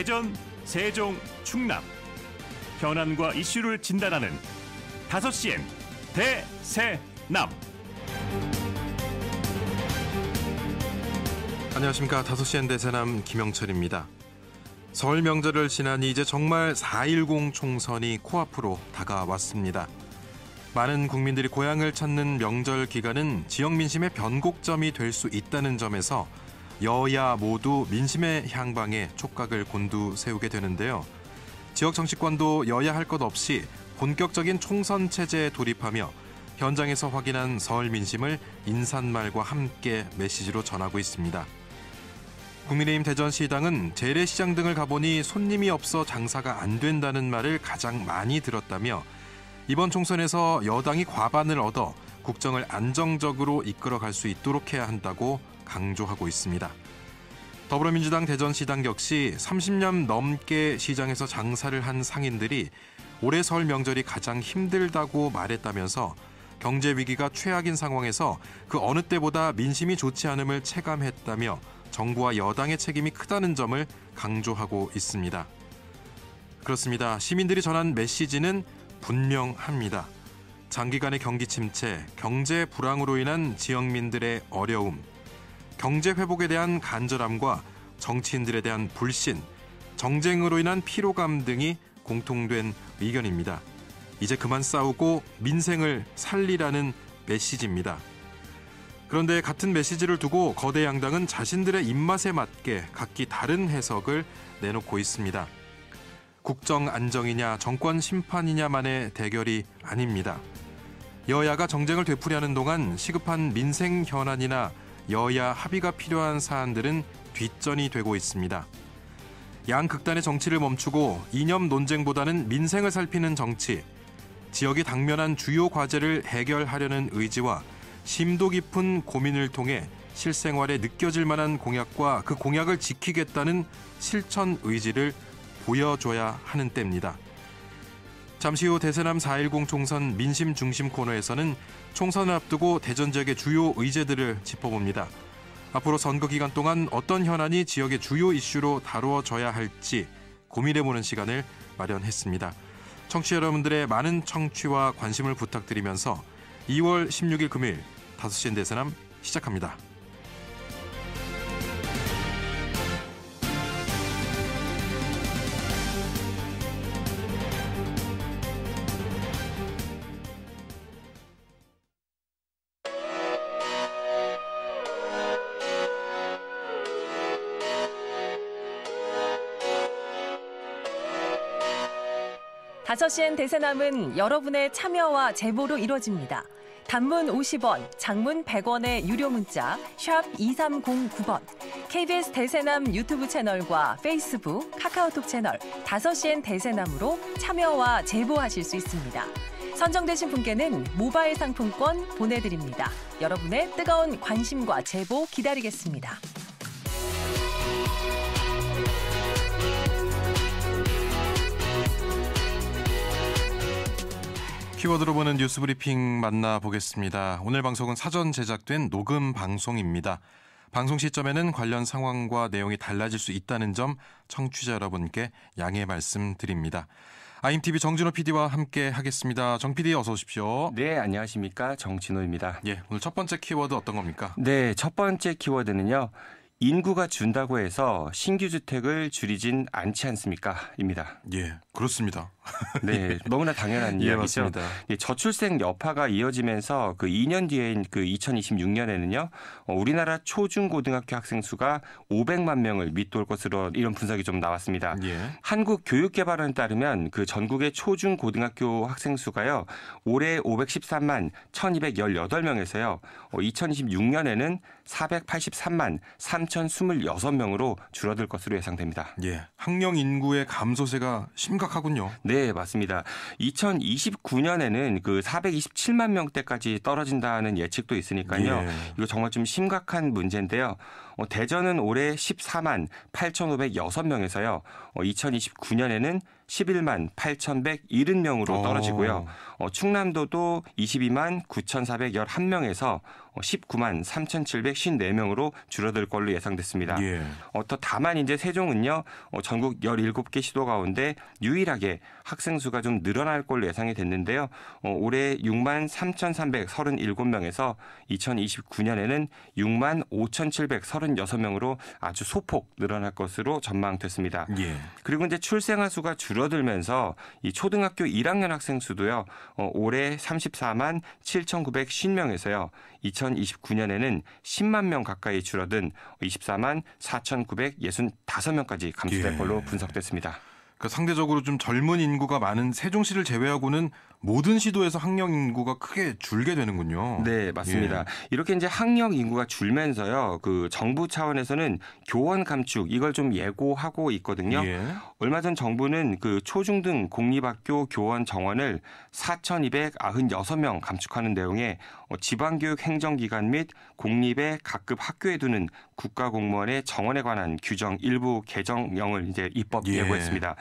대전, 세종, 충남 현안과 이슈를 진단하는 5시엔 대세남. 안녕하십니까. 5시엔 대세남 김영철입니다. 설 명절을 지나니 이제 정말 4.10 총선이 코앞으로 다가왔습니다. 많은 국민들이 고향을 찾는 명절 기간은 지역 민심의 변곡점이 될 수 있다는 점에서 여야 모두 민심의 향방에 촉각을 곤두세우게 되는데요. 지역 정치권도 여야 할 것 없이 본격적인 총선 체제에 돌입하며 현장에서 확인한 설 민심을 인사말과 함께 메시지로 전하고 있습니다. 국민의힘 대전시당은 재래시장 등을 가보니 손님이 없어 장사가 안 된다는 말을 가장 많이 들었다며 이번 총선에서 여당이 과반을 얻어 국정을 안정적으로 이끌어갈 수 있도록 해야 한다고 강조하고 있습니다. 더불어민주당 대전시당 역시 30년 넘게 시장에서 장사를 한 상인들이 올해 설 명절이 가장 힘들다고 말했다면서 경제 위기가 최악인 상황에서 그 어느 때보다 민심이 좋지 않음을 체감했다며 정부와 여당의 책임이 크다는 점을 강조하고 있습니다. 그렇습니다. 시민들이 전한 메시지는 분명합니다. 장기간의 경기 침체, 경제 불황으로 인한 지역민들의 어려움, 경제 회복에 대한 간절함과 정치인들에 대한 불신, 정쟁으로 인한 피로감 등이 공통된 의견입니다. 이제 그만 싸우고 민생을 살리라는 메시지입니다. 그런데 같은 메시지를 두고 거대 양당은 자신들의 입맛에 맞게 각기 다른 해석을 내놓고 있습니다. 국정 안정이냐 정권 심판이냐만의 대결이 아닙니다. 여야가 정쟁을 되풀이하는 동안 시급한 민생 현안이나 여야 합의가 필요한 사안들은 뒷전이 되고 있습니다. 양 극단의 정치를 멈추고 이념 논쟁보다는 민생을 살피는 정치, 지역이 당면한 주요 과제를 해결하려는 의지와 심도 깊은 고민을 통해 실생활에 느껴질 만한 공약과 그 공약을 지키겠다는 실천 의지를 보여줘야 하는 때입니다. 잠시 후 대세남 4.10 총선 민심 중심 코너에서는 총선을 앞두고 대전 지역의 주요 의제들을 짚어봅니다. 앞으로 선거 기간 동안 어떤 현안이 지역의 주요 이슈로 다루어져야 할지 고민해보는 시간을 마련했습니다. 청취자 여러분들의 많은 청취와 관심을 부탁드리면서 2월 16일 금요일 5시엔 대세남 시작합니다. 다섯 시엔 대세남은 여러분의 참여와 제보로 이루어집니다. 단문 50원, 장문 100원의 유료 문자 샵 2309번, KBS 대세남 유튜브 채널과 페이스북, 카카오톡 채널 5시엔 대세남으로 참여와 제보하실 수 있습니다. 선정되신 분께는 모바일 상품권 보내드립니다. 여러분의 뜨거운 관심과 제보 기다리겠습니다. 키워드로 보는 뉴스 브리핑 만나보겠습니다. 오늘 방송은 사전 제작된 녹음 방송입니다. 방송 시점에는 관련 상황과 내용이 달라질 수 있다는 점 청취자 여러분께 양해 말씀드립니다. IMTV 정진호 PD와 함께 하겠습니다. 정 PD 어서 오십시오. 네, 안녕하십니까. 정진호입니다. 예, 오늘 첫 번째 키워드 어떤 겁니까? 네, 첫 번째 키워드는요. 인구가 준다고 해서 신규 주택을 줄이진 않지 않습니까? 입니다. 예, 그렇습니다. 네, 너무나 당연한 예, 이야기죠. 맞습니다. 예, 저출생 여파가 이어지면서 그 2년 뒤인 그 2026년에는요. 우리나라 초중고등학교 학생 수가 500만 명을 밑돌 것으로 이런 분석이 좀 나왔습니다. 예. 한국교육개발원에 따르면 그 전국의 초중고등학교 학생 수가요. 올해 513만 1218명에서요. 2026년에는 483만 3026명으로 줄어들 것으로 예상됩니다. 예, 학령 인구의 감소세가 심각하군요. 네, 맞습니다. 2029년에는 그 427만 명대까지 떨어진다는 예측도 있으니까요. 예. 이거 정말 좀 심각한 문제인데요. 대전은 올해 14만 8,506명에서요. 2029년에는 11만 8,170명으로 떨어지고요. 충남도도 22만 9,411명에서 19만 3,754명으로 줄어들 걸로 예상됐습니다. 예. 다만 이제 세종은요. 전국 17개 시도 가운데 유일하게 학생 수가 좀 늘어날 걸로 예상이 됐는데요. 올해 6만 3,337명에서 2029년에는 6만 5,736명으로 아주 소폭 늘어날 것으로 전망됐습니다. 예. 그리고 이제 출생아 수가 줄어들면서 이 초등학교 1학년 학생 수도요. 올해 34만 7,950명에서요. 2029년에는 10만 명 가까이 줄어든 24만 4,965명까지 감소될 예. 걸로 분석됐습니다. 그러니까 상대적으로 좀 젊은 인구가 많은 세종시를 제외하고는 모든 시도에서 학령 인구가 크게 줄게 되는군요. 네, 맞습니다. 예. 이렇게 이제 학령 인구가 줄면서요. 그 정부 차원에서는 교원 감축 이걸 좀 예고하고 있거든요. 예. 얼마 전 정부는 그 초중등 공립학교 교원 정원을 4,296명 감축하는 내용의 지방교육 행정기관 및 공립의 각급 학교에 두는 국가공무원의 정원에 관한 규정 일부 개정령을 이제 입법 예. 예고했습니다.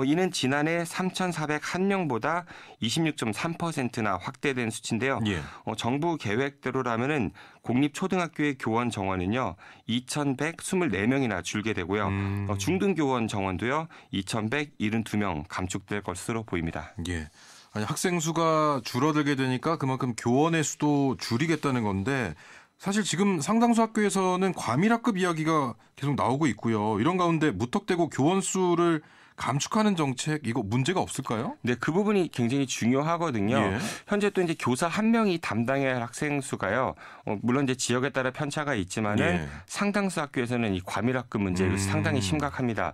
이는 지난해 3,401명보다 26.3%나 확대된 수치인데요. 예. 정부 계획대로라면은 공립초등학교의 교원 정원은요 2,124명이나 줄게 되고요. 중등교원 정원도요 2,172명 감축될 것으로 보입니다. 예. 아니, 학생 수가 줄어들게 되니까 그만큼 교원의 수도 줄이겠다는 건데 사실 지금 상당수 학교에서는 과밀학급 이야기가 계속 나오고 있고요. 이런 가운데 무턱대고 교원 수를 감축하는 정책 이거 문제가 없을까요? 네, 그 부분이 굉장히 중요하거든요. 예. 현재 또 이제 교사 한 명이 담당해야 할 학생 수가요. 물론 이제 지역에 따라 편차가 있지만은 예. 상당수 학교에서는 이 과밀학급 문제 상당히 심각합니다.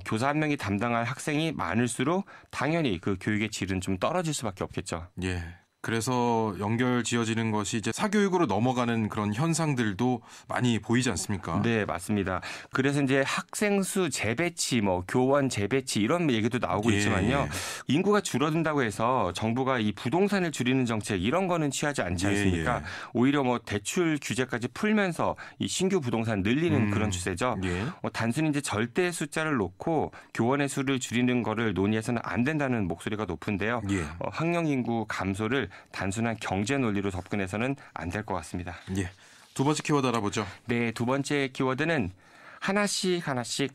교사 한 명이 담당할 학생이 많을수록 당연히 그 교육의 질은 좀 떨어질 수밖에 없겠죠. 예. 그래서 연결 지어지는 것이 이제 사교육으로 넘어가는 그런 현상들도 많이 보이지 않습니까? 네, 맞습니다. 그래서 이제 학생 수 재배치, 교원 재배치 이런 얘기도 나오고 예. 있지만요. 인구가 줄어든다고 해서 정부가 이 부동산을 줄이는 정책 이런 거는 취하지 않지 않습니까? 예. 오히려 대출 규제까지 풀면서 이 신규 부동산 늘리는 그런 추세죠. 예. 단순히 이제 절대 숫자를 놓고 교원의 수를 줄이는 거를 논의해서는 안 된다는 목소리가 높은데요. 예. 학령 인구 감소를 단순한 경제 논리로 접근해서는 안 될 것 같습니다. 예. 두 번째 키워드 알아보죠. 네, 두 번째 키워드는 하나씩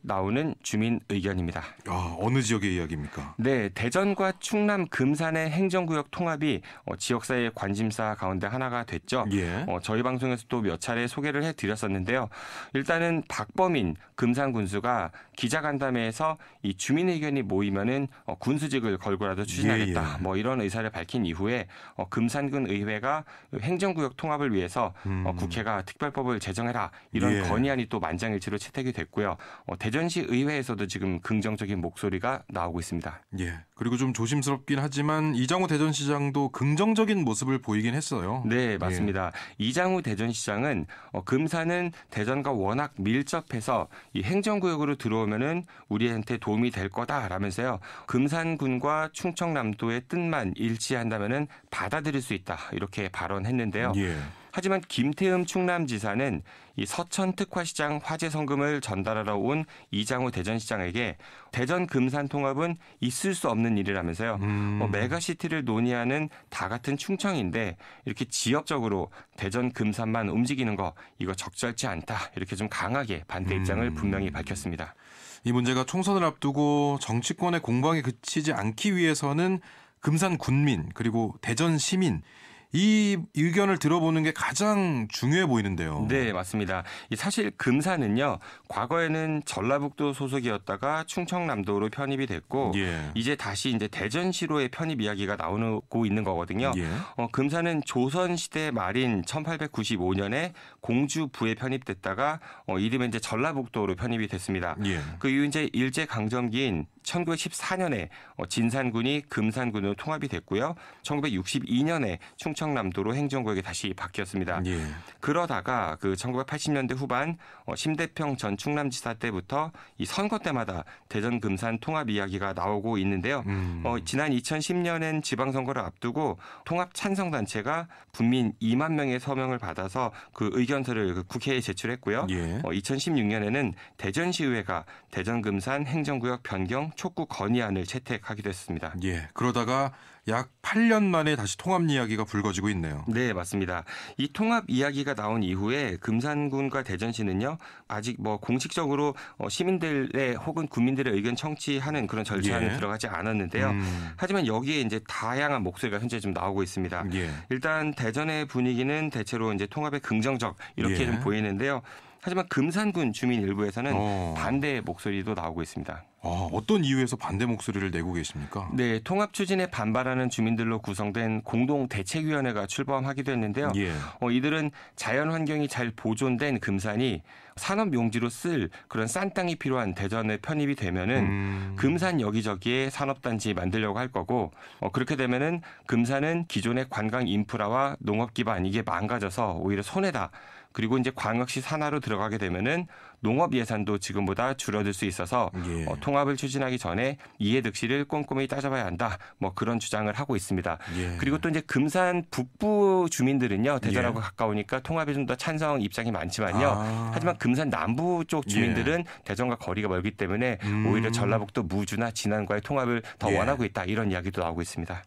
나오는 주민 의견입니다. 어느 지역의 이야기입니까? 네, 대전과 충남 금산의 행정구역 통합이 지역사회의 관심사 가운데 하나가 됐죠. 예. 저희 방송에서도 몇 차례 소개를 해드렸었는데요. 일단은 박범인 금산 군수가 기자간담회에서 이 주민 의견이 모이면은 군수직을 걸고라도 추진하겠다. 예. 이런 의사를 밝힌 이후에 금산군 의회가 행정구역 통합을 위해서 국회가 특별법을 제정해라 이런 예. 건의안이 또 만장일치로 채택이 됐고요. 대전시 의회에서도 지금 긍정적인 목소리가 나오고 있습니다. 예. 그리고 좀 조심스럽긴 하지만 이장우 대전시장도 긍정적인 모습을 보이긴 했어요. 네, 맞습니다. 이장우 대전시장은 금산은 대전과 워낙 밀접해서 이 행정구역으로 들어오면은 우리한테 도움이 될 거다라면서요. 금산군과 충청남도의 뜻만 일치한다면은 받아들일 수 있다 이렇게 발언했는데요. 예. 하지만 김태흠 충남지사는 이 서천 특화시장 화재 성금을 전달하러 온 이장우 대전시장에게 대전 금산 통합은 있을 수 없는 일이라면서요. 메가시티를 논의하는 다 같은 충청인데 이렇게 지역적으로 대전 금산만 움직이는 거 이거 적절치 않다. 이렇게 좀 강하게 반대 입장을 분명히 밝혔습니다. 이 문제가 총선을 앞두고 정치권의 공방에 그치지 않기 위해서는 금산 군민 그리고 대전 시민 이 의견을 들어보는 게 가장 중요해 보이는데요. 네, 맞습니다. 사실 금산은요, 과거에는 전라북도 소속이었다가 충청남도로 편입이 됐고, 예. 이제 다시 이제 대전시로의 편입 이야기가 나오고 있는 거거든요. 예. 금산은 조선시대 말인 1895년에 공주부에 편입됐다가 이듬해 이제 전라북도로 편입이 됐습니다. 예. 그 이후 이제 일제강점기인 1914년에 진산군이 금산군으로 통합이 됐고요. 1962년에 충청남도로 행정구역이 다시 바뀌었습니다. 예. 그러다가 그 1980년대 후반 심대평 전 충남지사 때부터 이 선거 때마다 대전 금산 통합 이야기가 나오고 있는데요. 지난 2010년엔 지방선거를 앞두고 통합 찬성단체가 군민 2만 명의 서명을 받아서 그 의견서를 국회에 제출했고요. 예. 2016년에는 대전시의회가 대전 금산 행정구역 변경 촉구 건의안을 채택하기도 했습니다. 예. 그러다가 약 8년 만에 다시 통합 이야기가 불거지고 있네요. 네, 맞습니다. 이 통합 이야기가 나온 이후에 금산군과 대전시는요, 아직 공식적으로 시민들의 혹은 국민들의 의견 청취하는 그런 절차는 예. 들어가지 않았는데요. 하지만 여기에 이제 다양한 목소리가 현재 좀 나오고 있습니다. 예. 일단 대전의 분위기는 대체로 이제 통합에 긍정적 이렇게 예. 좀 보이는데요. 하지만 금산군 주민 일부에서는 반대 목소리도 나오고 있습니다. 어떤 이유에서 반대 목소리를 내고 계십니까? 네, 통합 추진에 반발하는 주민들로 구성된 공동대책위원회가 출범하기도 했는데요. 예. 이들은 자연 환경이 잘 보존된 금산이 산업 용지로 쓸 그런 싼 땅이 필요한 대전에 편입이 되면은 금산 여기저기에 산업단지 만들려고 할 거고 그렇게 되면은 금산은 기존의 관광 인프라와 농업 기반 이게 망가져서 오히려 손해다. 그리고 이제 광역시 산하로 들어가게 되면은 농업 예산도 지금보다 줄어들 수 있어서 예. 통합을 추진하기 전에 이해득실을 꼼꼼히 따져봐야 한다. 그런 주장을 하고 있습니다. 예. 그리고 또 이제 금산 북부 주민들은요 대전하고 예. 가까우니까 통합에 좀 더 찬성 입장이 많지만요. 하지만 금산 남부 쪽 주민들은 대전과 거리가 멀기 때문에 오히려 전라북도 무주나 진안과의 통합을 더 예. 원하고 있다. 이런 이야기도 나오고 있습니다.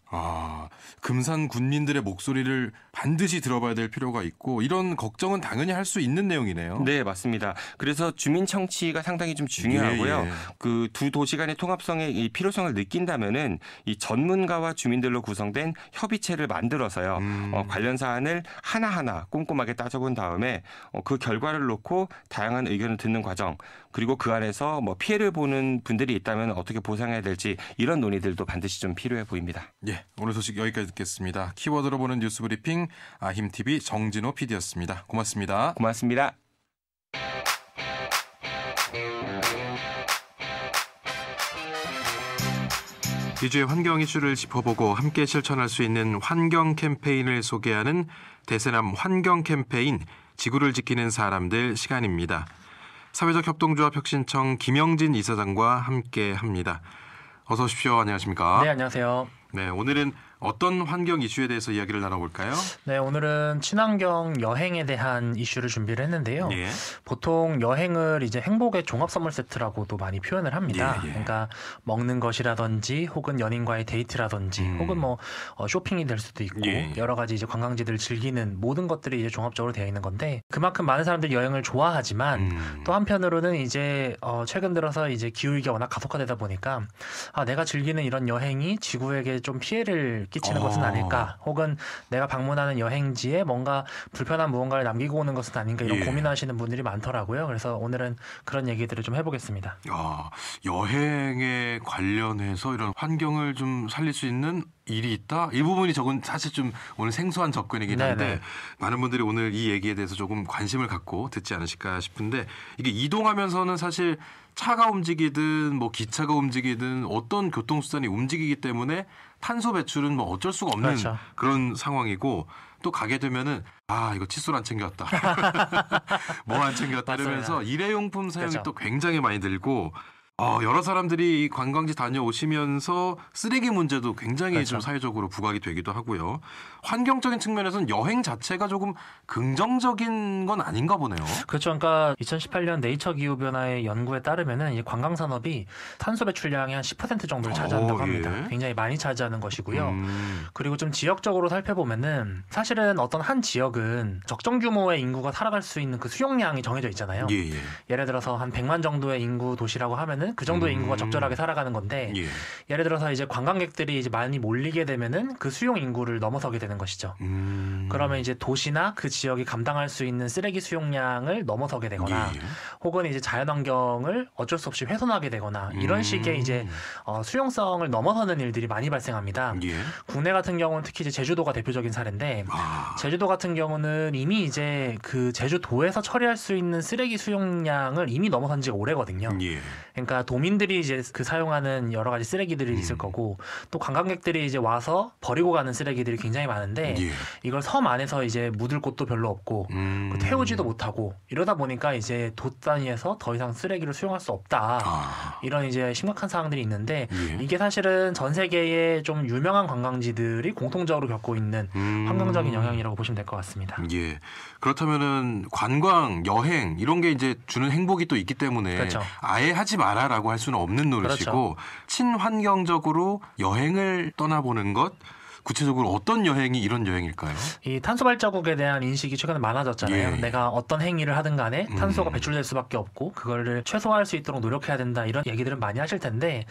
금산 군민들의 목소리를 반드시 들어봐야 될 필요가 있고 이런 걱정은 당연히 할 수 있는 내용이네요. 네, 맞습니다. 그래서 주민 청취가 상당히 좀 중요하고요. 예. 그 두 도시 간의 통합성의 이 필요성을 느낀다면은 이 전문가와 주민들로 구성된 협의체를 만들어서요. 관련 사안을 하나하나 꼼꼼하게 따져본 다음에 그 결과를 놓고 다양한 의견을 듣는 과정 그리고 그 안에서 피해를 보는 분들이 있다면 어떻게 보상해야 될지 이런 논의들도 반드시 좀 필요해 보입니다. 예, 오늘 소식 여기까지 듣겠습니다. 키워드로 보는 뉴스 브리핑 아힘TV 정진호 PD였습니다. 고맙습니다. 고맙습니다. 이주의 환경 이슈를 짚어보고 함께 실천할 수 있는 환경 캠페인을 소개하는 대세남 환경 캠페인 지구를 지키는 사람들 시간입니다. 사회적 협동조합 혁신청 김영진 이사장과 함께합니다. 어서 오십시오. 안녕하십니까? 네, 안녕하세요. 네, 오늘은 어떤 환경 이슈에 대해서 이야기를 나눠볼까요? 네, 오늘은 친환경 여행에 대한 이슈를 준비를 했는데요. 예. 보통 여행을 이제 행복의 종합 선물 세트라고도 많이 표현을 합니다. 예. 그러니까 먹는 것이라든지 혹은 연인과의 데이트라든지 혹은 쇼핑이 될 수도 있고 예. 여러 가지 이제 관광지들을 즐기는 모든 것들이 이제 종합적으로 되어 있는 건데 그만큼 많은 사람들이 여행을 좋아하지만 또 한편으로는 이제 최근 들어서 이제 기후위기가 워낙 가속화되다 보니까 내가 즐기는 이런 여행이 지구에게 좀 피해를 끼치는 것은 아닐까 혹은 내가 방문하는 여행지에 뭔가 불편한 무언가를 남기고 오는 것은 아닌가 이런 예. 고민하시는 분들이 많더라고요. 그래서 오늘은 그런 얘기들을 좀 해보겠습니다. 여행에 관련해서 이런 환경을 좀 살릴 수 있는 일이 있다? 이 부분이 저건 사실 좀 오늘 생소한 접근이긴 한데 네네. 많은 분들이 오늘 이 얘기에 대해서 조금 관심을 갖고 듣지 않으실까 싶은데 이게 이동하면서는 사실 차가 움직이든 기차가 움직이든 어떤 교통수단이 움직이기 때문에 탄소 배출은 어쩔 수가 없는 그렇죠. 그런 상황이고 또 가게 되면은 이거 칫솔 안 챙겼다. 뭐 안 챙겼다 이러면서 일회용품 사용이 그렇죠. 또 굉장히 많이 들고 여러 사람들이 관광지 다녀오시면서 쓰레기 문제도 굉장히 그렇죠. 좀 사회적으로 부각이 되기도 하고요. 환경적인 측면에서는 여행 자체가 조금 긍정적인 건 아닌가 보네요. 그렇죠. 그러니까 2018년 네이처 기후변화의 연구에 따르면은 이제 관광 산업이 탄소 배출량의 한 10% 정도를 차지한다고 합니다. 예. 굉장히 많이 차지하는 것이고요. 그리고 좀 지역적으로 살펴보면은 사실은 어떤 한 지역은 적정 규모의 인구가 살아갈 수 있는 그 수용량이 정해져 있잖아요. 예. 예를 들어서 한 100만 정도의 인구 도시라고 하면은 그 정도의 인구가 적절하게 살아가는 건데 예. 예를 들어서 이제 관광객들이 이제 많이 몰리게 되면은 그 수용 인구를 넘어서게 되는 것이죠. 그러면 이제 도시나 그 지역이 감당할 수 있는 쓰레기 수용량을 넘어서게 되거나 예. 혹은 이제 자연환경을 어쩔 수 없이 훼손하게 되거나 이런 식의 이제 수용성을 넘어서는 일들이 많이 발생합니다. 예. 국내 같은 경우는 특히 이제 제주도가 대표적인 사례인데 제주도 같은 경우는 이미 이제 그 제주도에서 처리할 수 있는 쓰레기 수용량을 이미 넘어선 지가 오래거든요. 예. 그러니까 도민들이 이제 그 사용하는 여러 가지 쓰레기들이 있을 거고 또 관광객들이 이제 와서 버리고 가는 쓰레기들이 굉장히 많은데 예. 이걸 섬 안에서 이제 묻을 곳도 별로 없고 태우지도 못하고 이러다 보니까 이제 도 단위에서 더 이상 쓰레기를 수용할 수 없다. 이런 이제 심각한 사항들이 있는데 예. 이게 사실은 전 세계의 좀 유명한 관광지들이 공통적으로 겪고 있는 환경적인 영향이라고 보시면 될 것 같습니다. 예. 그렇다면은 관광, 여행 이런 게 이제 주는 행복이 또 있기 때문에 그렇죠. 아예 하지 마라라고 할 수는 없는 노릇이고 친환경적으로 여행을 떠나보는 것 구체적으로 어떤 여행이 이런 여행일까요? 이 탄소 발자국에 대한 인식이 최근에 많아졌잖아요. 예. 내가 어떤 행위를 하든 간에 탄소가 배출될 수밖에 없고 그거를 최소화할 수 있도록 노력해야 된다 이런 얘기들은 많이 하실 텐데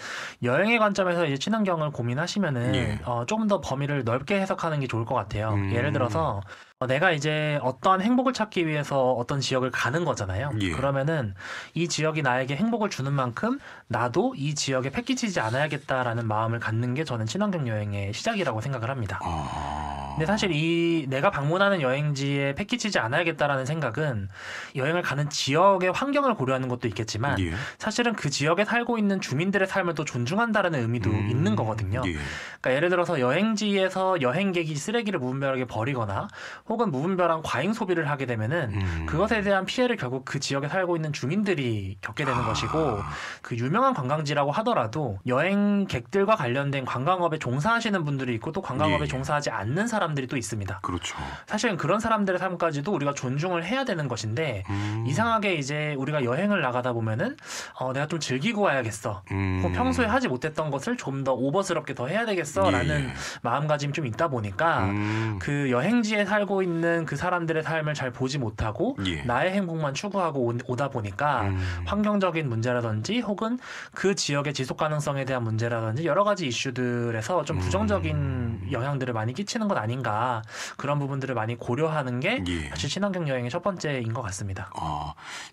여행의 관점에서 이제 친환경을 고민하시면은 예. 조금 더 범위를 넓게 해석하는 게 좋을 것 같아요. 예를 들어서 내가 이제 어떠한 행복을 찾기 위해서 어떤 지역을 가는 거잖아요. 예. 그러면은 이 지역이 나에게 행복을 주는 만큼 나도 이 지역에 패키지지 않아야겠다라는 마음을 갖는 게 저는 친환경 여행의 시작이라고 생각을 합니다. 근데 사실 이 내가 방문하는 여행지에 패키지지 않아야겠다라는 생각은 여행을 가는 지역의 환경을 고려하는 것도 있겠지만 예. 사실은 그 지역에 살고 있는 주민들의 삶을 또 존중한다라는 의미도 있는 거거든요. 예. 그러니까 예를 들어서 여행지에서 여행객이 쓰레기를 무분별하게 버리거나 혹은 무분별한 과잉 소비를 하게 되면은 그것에 대한 피해를 결국 그 지역에 살고 있는 주민들이 겪게 되는 것이고 그 유명한 관광지라고 하더라도 여행객들과 관련된 관광업에 종사하시는 분들이 있고 또 관광업에 예. 종사하지 않는 사람들이 또 있습니다. 그렇죠. 사실은 그런 사람들의 삶까지도 우리가 존중을 해야 되는 것인데 이상하게 이제 우리가 여행을 나가다 보면은 내가 좀 즐기고 와야겠어. 혹은 평소에 하지 못했던 것을 좀 더 오버스럽게 더 해야 되겠어라는 예. 마음가짐이 좀 있다 보니까 그 여행지에 살고 있는 그 사람들의 삶을 잘 보지 못하고 예. 나의 행복만 추구하고 오다 보니까 환경적인 문제라든지 혹은 그 지역의 지속 가능성에 대한 문제라든지 여러 가지 이슈들에서 좀 부정적인 영향들을 많이 끼치는 것 아닌가 그런 부분들을 많이 고려하는 게 예. 사실 친환경 여행의 첫 번째인 것 같습니다.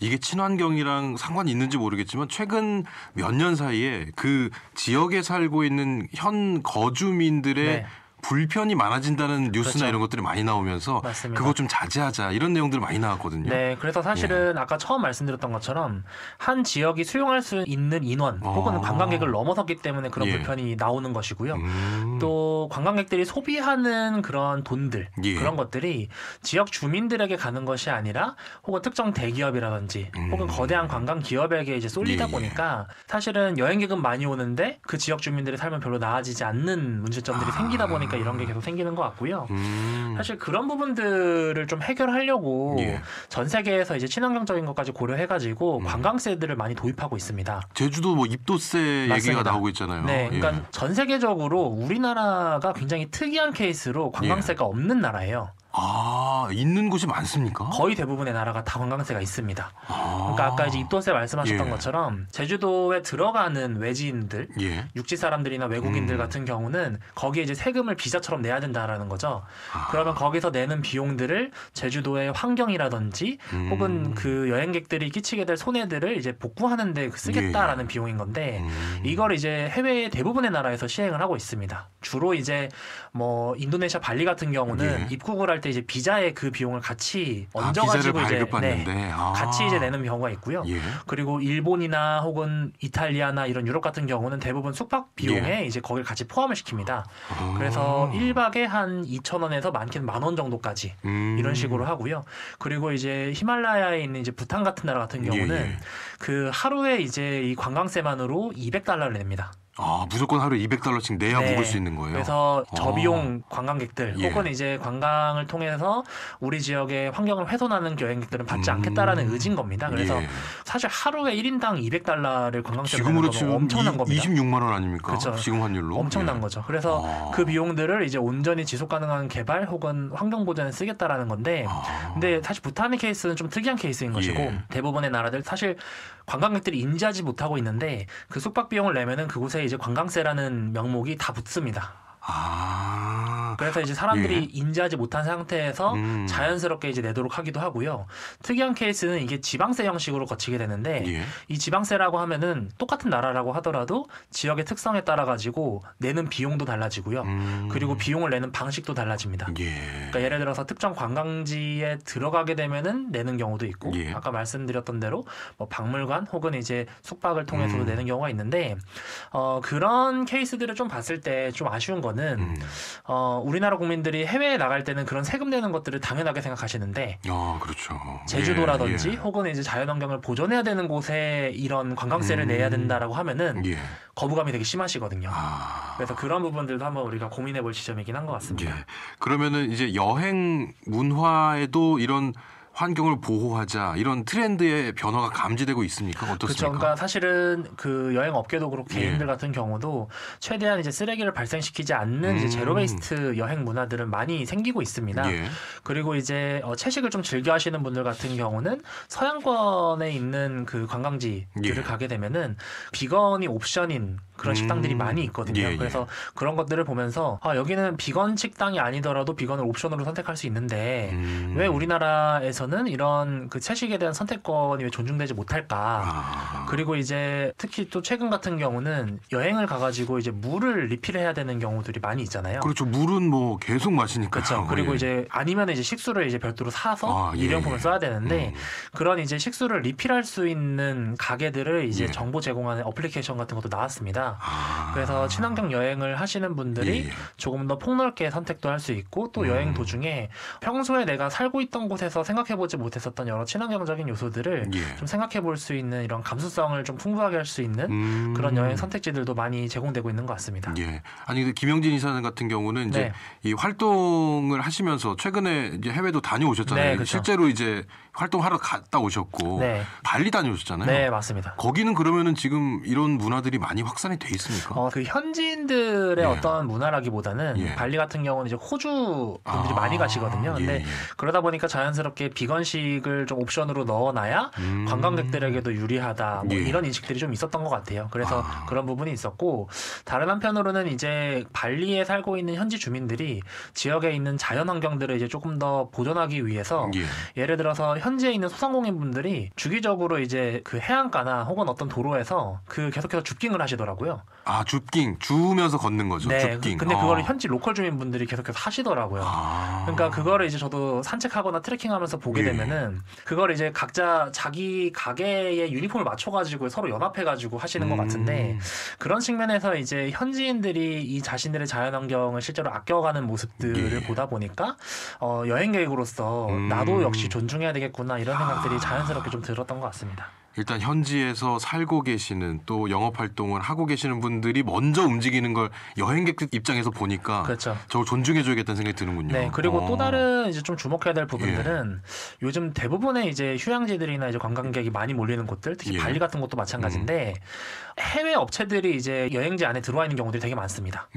이게 친환경이랑 상관이 있는지 모르겠지만 최근 몇 년 사이에 그 지역에 살고 있는 현 거주민들의 네. 불편이 많아진다는 뉴스나 그렇죠. 이런 것들이 많이 나오면서 맞습니다. 그거 좀 자제하자 이런 내용들 많이 나왔거든요. 네, 그래서 사실은 아까 처음 말씀드렸던 것처럼 한 지역이 수용할 수 있는 인원 혹은 관광객을 넘어섰기 때문에 그런 예. 불편이 나오는 것이고요. 또 관광객들이 소비하는 그런 돈들 예. 그런 것들이 지역 주민들에게 가는 것이 아니라 혹은 특정 대기업이라든지 혹은 거대한 관광 기업에게 이제 쏠리다 예. 보니까 사실은 여행객은 많이 오는데 그 지역 주민들의 삶은 별로 나아지지 않는 문제점들이 생기다 보니까 이런 게 계속 생기는 것 같고요. 사실 그런 부분들을 좀 해결하려고 예. 전 세계에서 이제 친환경적인 것까지 고려해가지고 관광세들을 많이 도입하고 있습니다. 제주도 뭐 입도세 얘기가 맞습니다. 나오고 있잖아요. 네, 그러니까 전 세계적으로 우리나라가 굉장히 특이한 케이스로 관광세가 없는 나라예요. 있는 곳이 많습니까? 거의 대부분의 나라가 다 관광세가 있습니다. 그러니까 아까 이제 입도세 말씀하셨던 예. 것처럼 제주도에 들어가는 외지인들, 예. 육지 사람들이나 외국인들 같은 경우는 거기에 이제 세금을 비자처럼 내야 된다라는 거죠. 그러면 거기서 내는 비용들을 제주도의 환경이라든지 혹은 그 여행객들이 끼치게 될 손해들을 이제 복구하는 데 쓰겠다라는 비용인 건데 이걸 이제 해외 대부분의 나라에서 시행을 하고 있습니다. 주로 이제 뭐 인도네시아 발리 같은 경우는 입국을 할 때 이제 비자의 그 비용을 같이 얹어가지고 이제 같이 이제 내는 경우가 있고요. 예. 그리고 일본이나 혹은 이탈리아나 이런 유럽 같은 경우는 대부분 숙박 비용에 이제 거기를 같이 포함을 시킵니다. 그래서 1박에 한 2,000원에서 많게는 10,000원 정도까지 이런 식으로 하고요. 그리고 이제 히말라야에 있는 이제 부탄 같은 나라 같은 경우는 그 하루에 이제 이 관광세만으로 $200를 냅니다. 무조건 하루에 $200씩 내야 묵을 수 있는 거예요. 그래서 저비용 관광객들 예. 혹은 이제 관광을 통해서 우리 지역의 환경을 훼손하는 여행객들은 받지 않겠다라는 의지인 겁니다. 그래서 사실 하루에 1인당 $200를 관광세로 내는 지금으로 건 엄청난 겁니다. 26만 원 아닙니까? 그렇죠. 지금 환율로. 엄청난 거죠. 그래서 그 비용들을 이제 온전히 지속 가능한 개발 혹은 환경 보전에 쓰겠다라는 건데 근데 사실 부탄의 케이스는 좀 특이한 케이스인 것이고 대부분의 나라들 사실 관광객들이 인지하지 못하고 있는데 그 숙박 비용을 내면은 그곳에 이제 관광세라는 명목이 다 붙습니다. 그래서 이제 사람들이 예. 인지하지 못한 상태에서 자연스럽게 이제 내도록 하기도 하고요. 특이한 케이스는 이게 지방세 형식으로 거치게 되는데 예. 이 지방세라고 하면은 똑같은 나라라고 하더라도 지역의 특성에 따라 가지고 내는 비용도 달라지고요. 그리고 비용을 내는 방식도 달라집니다. 예. 그러니까 예를 들어서 특정 관광지에 들어가게 되면은 내는 경우도 있고 예. 아까 말씀드렸던 대로 뭐 박물관 혹은 이제 숙박을 통해서도 내는 경우가 있는데 그런 케이스들을 좀 봤을 때 좀 아쉬운 거는 우리나라 국민들이 해외에 나갈 때는 그런 세금 내는 것들을 당연하게 생각하시는데 그렇죠. 제주도라든지 예. 혹은 이제 자연환경을 보존해야 되는 곳에 이런 관광세를 내야 된다라고 하면은 예. 거부감이 되게 심하시거든요. 그래서 그런 부분들도 한번 우리가 고민해 볼 지점이긴 한 것 같습니다. 예. 그러면은 이제 여행 문화에도 이런 환경을 보호하자 이런 트렌드의 변화가 감지되고 있습니까? 어떻습니까? 그렇죠. 그러니까 사실은 그 여행 업계도 그렇고 예. 개인들 같은 경우도 최대한 이제 쓰레기를 발생시키지 않는 이제 제로 베이스트 여행 문화들은 많이 생기고 있습니다. 예. 그리고 이제 채식을 좀 즐겨 하시는 분들 같은 경우는 서양권에 있는 그 관광지들을 예. 가게 되면은 비건이 옵션인 그런 식당들이 많이 있거든요. 예, 예. 그래서 그런 것들을 보면서 여기는 비건 식당이 아니더라도 비건을 옵션으로 선택할 수 있는데 왜 우리나라에서는 이런 그 채식에 대한 선택권이 왜 존중되지 못할까? 그리고 이제 특히 또 최근 같은 경우는 여행을 가가지고 이제 물을 리필해야 되는 경우들이 많이 있잖아요. 그렇죠. 물은 뭐 계속 마시니까. 그렇죠. 그리고 이제 아니면 이제 식수를 이제 별도로 사서 일회용품을 써야 되는데 그런 이제 식수를 리필할 수 있는 가게들을 이제 정보 제공하는 어플리케이션 같은 것도 나왔습니다. 그래서 친환경 여행을 하시는 분들이 조금 더 폭넓게 선택도 할 수 있고 또 여행 도중에 평소에 내가 살고 있던 곳에서 생각해보지 못했었던 여러 친환경적인 요소들을 좀 생각해볼 수 있는 이런 감수성을 좀 풍부하게 할 수 있는 그런 여행 선택지들도 많이 제공되고 있는 것 같습니다. 예. 아니 근데 김영진 이사님 같은 경우는 이제 네. 이 활동을 하시면서 최근에 이제 해외도 다녀오셨잖아요. 네, 그렇죠. 실제로 이제 활동하러 갔다 오셨고 네. 발리 다녀오셨잖아요. 네, 맞습니다. 거기는 그러면은 지금 이런 문화들이 많이 확산이 돼 있습니까? 그 현지인들의 예. 어떤 문화라기보다는 예. 발리 같은 경우는 이제 호주 분들이 많이 가시거든요. 근데 예. 그러다 보니까 자연스럽게 비건식을 좀 옵션으로 넣어놔야 관광객들에게도 유리하다. 뭐 예. 이런 인식들이 좀 있었던 것 같아요. 그래서 그런 부분이 있었고 다른 한편으로는 이제 발리에 살고 있는 현지 주민들이 지역에 있는 자연 환경들을 이제 조금 더 보존하기 위해서 예를 들어서 현지에 있는 소상공인 분들이 주기적으로 이제 그 해안가나 혹은 어떤 도로에서 그 계속해서 줍깅을 하시더라고요. 줍깅 주우면서 걷는 거죠. 네. 줍깅. 근데 그거를 현지 로컬 주민분들이 계속해서 하시더라고요. 그러니까 그거를 이제 저도 산책하거나 트레킹하면서 보게 되면은 그걸 이제 각자 자기 가게의 유니폼을 맞춰가지고 서로 연합해가지고 하시는 것 같은데 그런 측면에서 이제 현지인들이 이 자신들의 자연환경을 실제로 아껴가는 모습들을 보다 보니까 여행객으로서 나도 역시 존중해야 되겠구나 이런 생각들이 자연스럽게 좀 들었던 것 같습니다. 일단 현지에서 살고 계시는 또 영업활동을 하고 계시는 분들이 먼저 움직이는 걸 여행객 입장에서 보니까 그렇죠. 저걸 존중해줘야겠다는 생각이 드는군요. 네, 그리고 또 다른 이제 좀 주목해야 될 부분들은 요즘 대부분의 이제 휴양지들이나 이제 관광객이 많이 몰리는 곳들, 특히 발리 같은 곳도 마찬가지인데 해외 업체들이 이제 여행지 안에 들어와 있는 경우들이 되게 많습니다.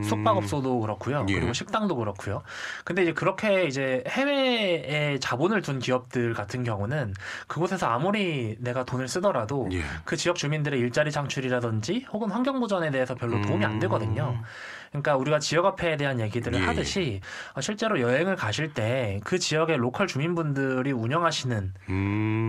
숙박업소도 그렇고요. 그리고 식당도 그렇고요. 근데 이제 그렇게 이제 해외에 자본을 둔 기업들 같은 경우는 그곳에서 아무리 내가 돈을 쓰더라도 그 지역 주민들의 일자리 창출이라든지 혹은 환경 보전에 대해서 별로 도움이 안 되거든요. 그러니까 우리가 지역화폐에 대한 얘기들을 하듯이 실제로 여행을 가실 때 그 지역의 로컬 주민분들이 운영하시는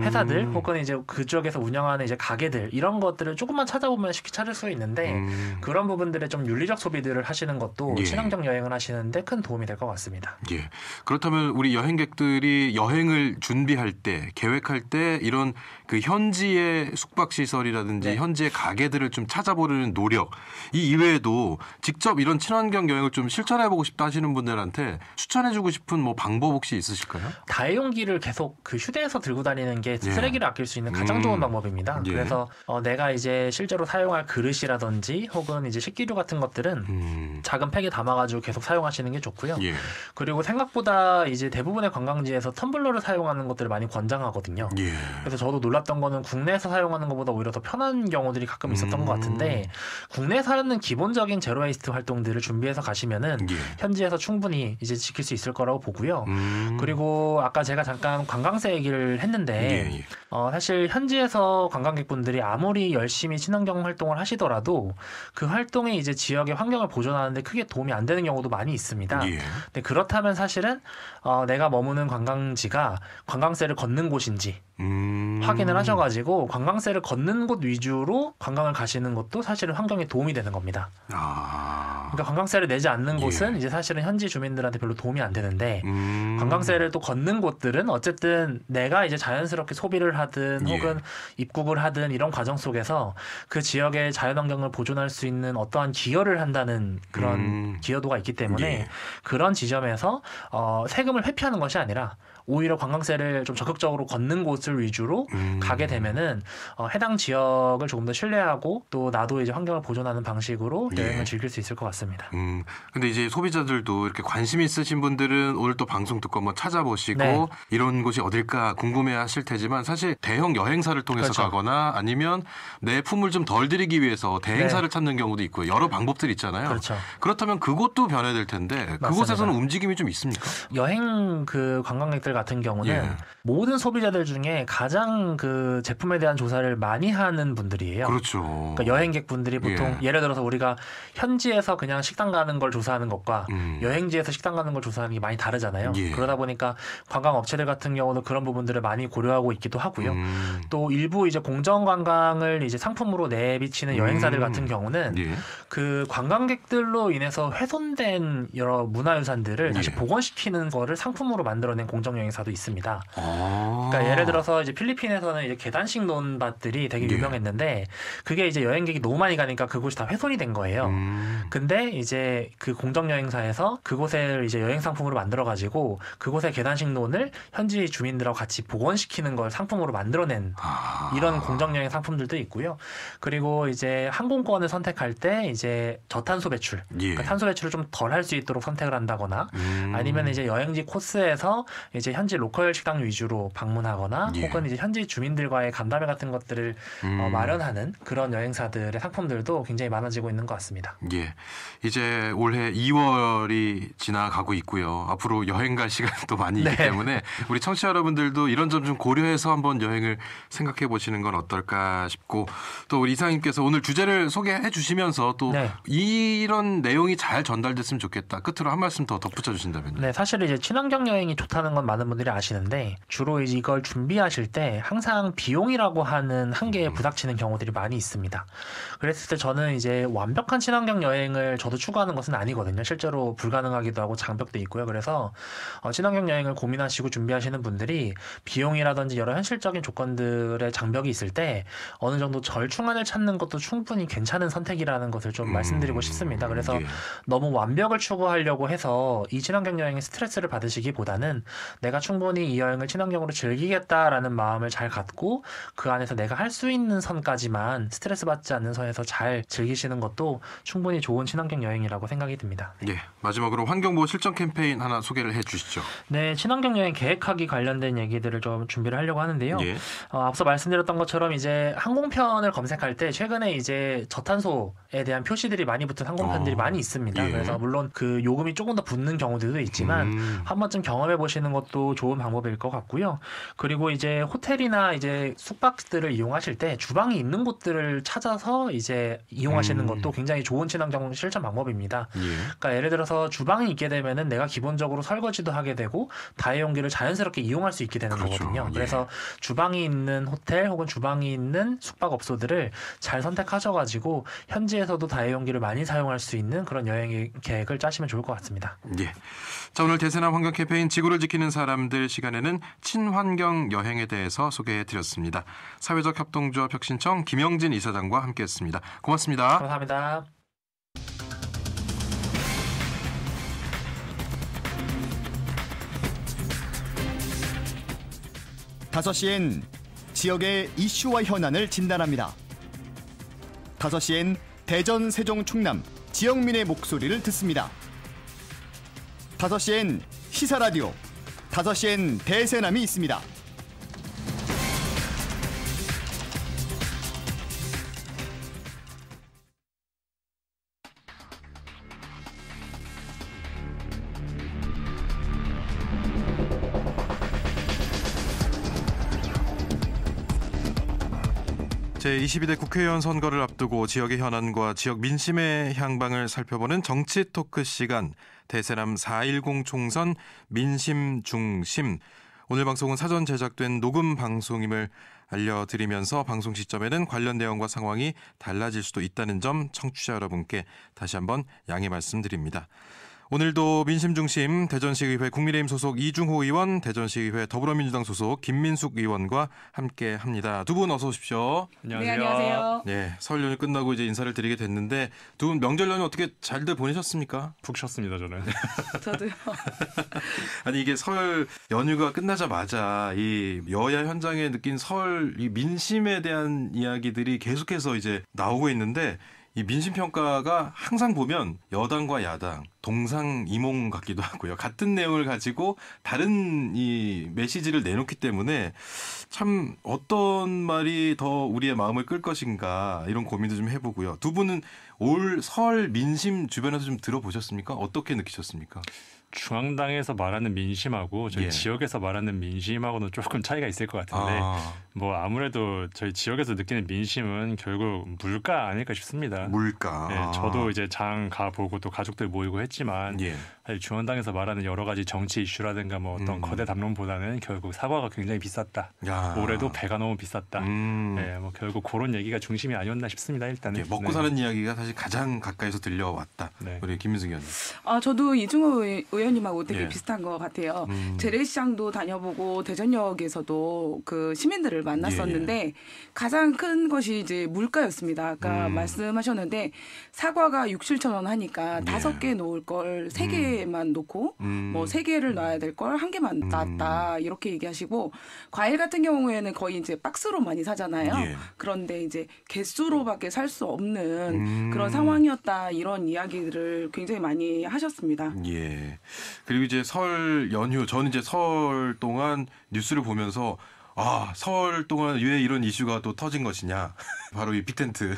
회사들 혹은 이제 그쪽에서 운영하는 이제 가게들 이런 것들을 조금만 찾아보면 쉽게 찾을 수 있는데 그런 부분들의 좀 윤리적 소비들을 하시는 것도 친환경 여행을 하시는데 큰 도움이 될 것 같습니다. 예. 그렇다면 우리 여행객들이 여행을 준비할 때 계획할 때 이런 그 현지의 숙박시설이라든지 현지의 가게들을 좀 찾아보려는 노력 이 이외에도 직접 이런 친환경 여행을 좀 실천해보고 싶다 하시는 분들한테 추천해주고 싶은 뭐 방법 혹시 있으실까요? 다회용기를 계속 그 휴대해서 들고 다니는 게 쓰레기를 아낄 수 있는 가장 좋은 방법입니다. 그래서 내가 이제 실제로 사용할 그릇이라든지 혹은 이제 식기류 같은 것들은 작은 팩에 담아가지고 계속 사용하시는 게 좋고요. 그리고 생각보다 이제 대부분의 관광지에서 텀블러를 사용하는 것들을 많이 권장하거든요. 그래서 저도 놀랐던 거는 국내에서 사용하는 것보다 오히려 더 편한 경우들이 가끔 있었던 것 같은데 국내에서 하는 기본적인 제로 웨이스트 활동들 여행들을 준비해서 가시면은 예. 현지에서 충분히 이제 지킬 수 있을 거라고 보고요. 그리고 아까 제가 잠깐 관광세 얘기를 했는데 예, 예. 사실 현지에서 관광객분들이 아무리 열심히 친환경 활동을 하시더라도 그 활동에 이제 지역의 환경을 보존하는데 크게 도움이 안 되는 경우도 많이 있습니다. 예. 근데 그렇다면 사실은 내가 머무는 관광지가 관광세를 걷는 곳인지 확인을 하셔가지고 관광세를 걷는 곳 위주로 관광을 가시는 것도 사실은 환경에 도움이 되는 겁니다. 그러니까 관광세를 내지 않는 곳은 이제 사실은 현지 주민들한테 별로 도움이 안 되는데 관광세를 또 걷는 곳들은 어쨌든 내가 이제 자연스럽게 소비를 하든 혹은 입국을 하든 이런 과정 속에서 그 지역의 자연환경을 보존할 수 있는 어떠한 기여를 한다는 그런 기여도가 있기 때문에 그런 지점에서 세금을 회피하는 것이 아니라 오히려 관광세를 좀 적극적으로 걷는 곳을 위주로 가게 되면은 해당 지역을 조금 더 신뢰하고 또 나도 이제 환경을 보존하는 방식으로 여행을 즐길 수 있을 것 같습니다. 근데 이제 소비자들도 이렇게 관심 있으신 분들은 오늘 또 방송 듣고 한번 찾아보시고 이런 곳이 어딜까 궁금해하실 테지만 사실 대형 여행사를 통해서 그렇죠. 가거나 아니면 내 품을 좀 덜 들이기 위해서 대행사를 찾는 경우도 있고요. 여러 방법들이 있잖아요. 그렇죠. 그렇다면 그곳도 변해야 될 텐데 그곳에서는 움직임이 좀 있습니까? 여행 그 관광객들 같은 경우는 모든 소비자들 중에 가장 그 제품에 대한 조사를 많이 하는 분들이에요. 그렇죠. 그러니까 여행객분들이 보통 예를 들어서 우리가 현지에서 그냥 식당 가는 걸 조사하는 것과 여행지에서 식당 가는 걸 조사하는 게 많이 다르잖아요. 그러다 보니까 관광업체들 같은 경우는 그런 부분들을 많이 고려하고 있기도 하고요. 또 일부 이제 공정관광을 이제 상품으로 내비치는 여행사들 같은 경우는 그 관광객들로 인해서 훼손된 여러 문화유산들을 다시 복원시키는 거를 상품으로 만들어낸 공정여행사도 있습니다. 그러니까 예를 들어서 이제 필리핀에서는 이제 계단식 논밭들이 되게 유명했는데 그게 이제 여행객이 너무 많이 가니까 그곳이 다 훼손이 된 거예요. 근데 이제 그 공정여행사에서 그곳을 이제 여행 상품으로 만들어가지고 그곳의 계단식 논을 현지 주민들하고 같이 복원시키는 걸 상품으로 만들어낸 이런 공정여행 상품들도 있고요. 그리고 이제 항공권을 선택할 때 이제 저탄소 배출, 그러니까 탄소 배출을 좀 덜 할 수 있도록 선택을 한다거나 아니면 이제 여행지 코스에서 이제 현지 로컬 식당 위주로 방문하거나 혹은 이제 현지 주민들과의 간담회 같은 것들을 마련하는 그런 여행사들의 상품들도 굉장히 많아지고 있는 것 같습니다. 예, 이제 올해 2월이 지나가고 있고요. 앞으로 여행 갈 시간도 많이 있기 때문에 우리 청취자 여러분들도 이런 점 좀 고려해서 한번 여행을 생각해 보시는 건 어떨까 싶고 또 우리 이사님께서 오늘 주제를 소개해 주시면서 또 이런 내용이 잘 전달됐으면 좋겠다. 끝으로 한 말씀 더 덧붙여 주신다면요. 네, 사실 이제 친환경 여행이 좋다는 건 많은 분들이 아시는데 주로 이제 이걸 준비하실 때 항상 비용이라고 하는 한계에 부닥치는 경우들이 많이 있습니다. 그랬을 때 저는 이제 완벽한 친환경 여행을 저도 추구하는 것은 아니거든요. 실제로 불가능하기도 하고 장벽도 있고요. 그래서 친환경 여행을 고민하시고 준비하시는 분들이 비용이라든지 여러 현실적인 조건들의 장벽이 있을 때 어느 정도 절충안을 찾는 것도 충분히 괜찮은 선택이라는 것을 좀 말씀드리고 싶습니다. 그래서 너무 완벽을 추구하려고 해서 이 친환경 여행에 스트레스를 받으시기보다는 내가 충분히 이 여행을 친환경으로 즐기겠다라는 마음을 잘 갖고 그 안에서 내가 할 수 있는 선까지만 스트레스 받지 않는 선에서 잘 즐기시는 것도 충분히 좋은 친환경 여행이라고 생각이 듭니다. 예, 마지막으로 환경보호 실천 캠페인 하나 소개를 해 주시죠. 네, 친환경 여행 계획하기 관련된 얘기들을 좀 준비를 하려고 하는데요. 앞서 말씀드렸던 것처럼 이제 항공편을 검색할 때 최근에 이제 저탄소에 대한 표시들이 많이 붙은 항공편들이 많이 있습니다. 그래서 물론 그 요금이 조금 더 붙는 경우들도 있지만 한 번쯤 경험해 보시는 것도 좋은 방법일 것 같고요. 그리고 이제 호텔이나 이제 숙박들을 이용하실 때 주방이 있는 곳들을 찾아서 이제 이용하시는 것도 굉장히 좋은 친환경 실천 방법입니다. 그러니까 예를 들어서 주방이 있게 되면은 내가 기본적으로 설거지도 하게 되고 다회용기를 자연스럽게 이용할 수 있게 되는 거거든요. 그래서 주방이 있는 호텔 혹은 주방이 있는 숙박업소들을 잘 선택하셔가지고 현지에서도 다회용기를 많이 사용할 수 있는 그런 여행 계획을 짜시면 좋을 것 같습니다. 예. 자, 오늘 대세남 환경 캠페인 지구를 지키는 사람들 시간에는 친환경 여행에 대해서 소개해 드렸습니다. 사회적 협동조합 혁신청 김영진 이사장과 함께했습니다. 고맙습니다. 감사합니다. 다섯 시엔 지역의 이슈와 현안을 진단합니다. 5시엔 대전, 세종, 충남 지역민의 목소리를 듣습니다. 5시엔 시사라디오, 5시엔 대세남이 있습니다. 제22대 국회의원 선거를 앞두고 지역의 현안과 지역 민심의 향방을 살펴보는 정치 토크 시간 대세남 4.10 총선 민심 중심. 오늘 방송은 사전 제작된 녹음 방송임을 알려드리면서 방송 시점에는 관련 내용과 상황이 달라질 수도 있다는 점 청취자 여러분께 다시 한번 양해 말씀드립니다. 오늘도 민심중심 대전시의회 국민의힘 소속 이중호 의원, 대전시의회 더불어민주당 소속 김민숙 의원과 함께합니다. 두 분 어서 오십시오. 안녕하세요. 네, 안녕하세요. 네, 설 연휴 끝나고 이제 인사를 드리게 됐는데 두 분 명절 연휴 어떻게 잘들 보내셨습니까? 푹 쉬었습니다, 저는. 저도요. 아니 이게 설 연휴가 끝나자마자 이 여야 현장에 느낀 설 이 민심에 대한 이야기들이 계속해서 이제 나오고 있는데. 이 민심평가가 항상 보면 여당과 야당 동상이몽 같기도 하고요. 같은 내용을 가지고 다른 이 메시지를 내놓기 때문에 참 어떤 말이 더 우리의 마음을 끌 것인가 이런 고민도 좀 해보고요. 두 분은 올 설 민심 주변에서 좀 들어보셨습니까? 어떻게 느끼셨습니까? 중앙당에서 말하는 민심하고 저희 지역에서 말하는 민심하고는 조금 차이가 있을 것 같은데 뭐 아무래도 저희 지역에서 느끼는 민심은 결국 물가 아닐까 싶습니다. 물가. 네, 저도 이제 장 가보고 또 가족들 모이고 했지만 사실 중앙당에서 말하는 여러 가지 정치 이슈라든가 뭐 어떤 거대 담론보다는 결국 사과가 굉장히 비쌌다. 올해도 배가 너무 비쌌다. 네, 뭐 결국 그런 얘기가 중심이 아니었나 싶습니다. 일단은. 먹고 사는 이야기가 사실 가장 가까이서 들려왔다. 네. 우리 김민숙 의원님. 저도 이중호 의원님하고 되게 비슷한 것 같아요. 재래시장도 다녀보고 대전역에서도 그 시민들을 만났었는데 가장 큰 것이 이제 물가였습니다. 아까 말씀하셨는데 사과가 6-7천 원 하니까 5개 놓을 걸 3개만 놓고 뭐 3개를 놔야 될 걸 1개만 놨다 이렇게 얘기하시고 과일 같은 경우에는 거의 이제 박스로 많이 사잖아요. 그런데 이제 개수로밖에 살 수 없는 그런 상황이었다 이런 이야기들을 굉장히 많이 하셨습니다. 예. 그리고 이제 설 연휴, 저는 이제 설 동안 뉴스를 보면서 설 동안 왜 이런 이슈가 또 터진 것이냐. 바로 이 빅텐트.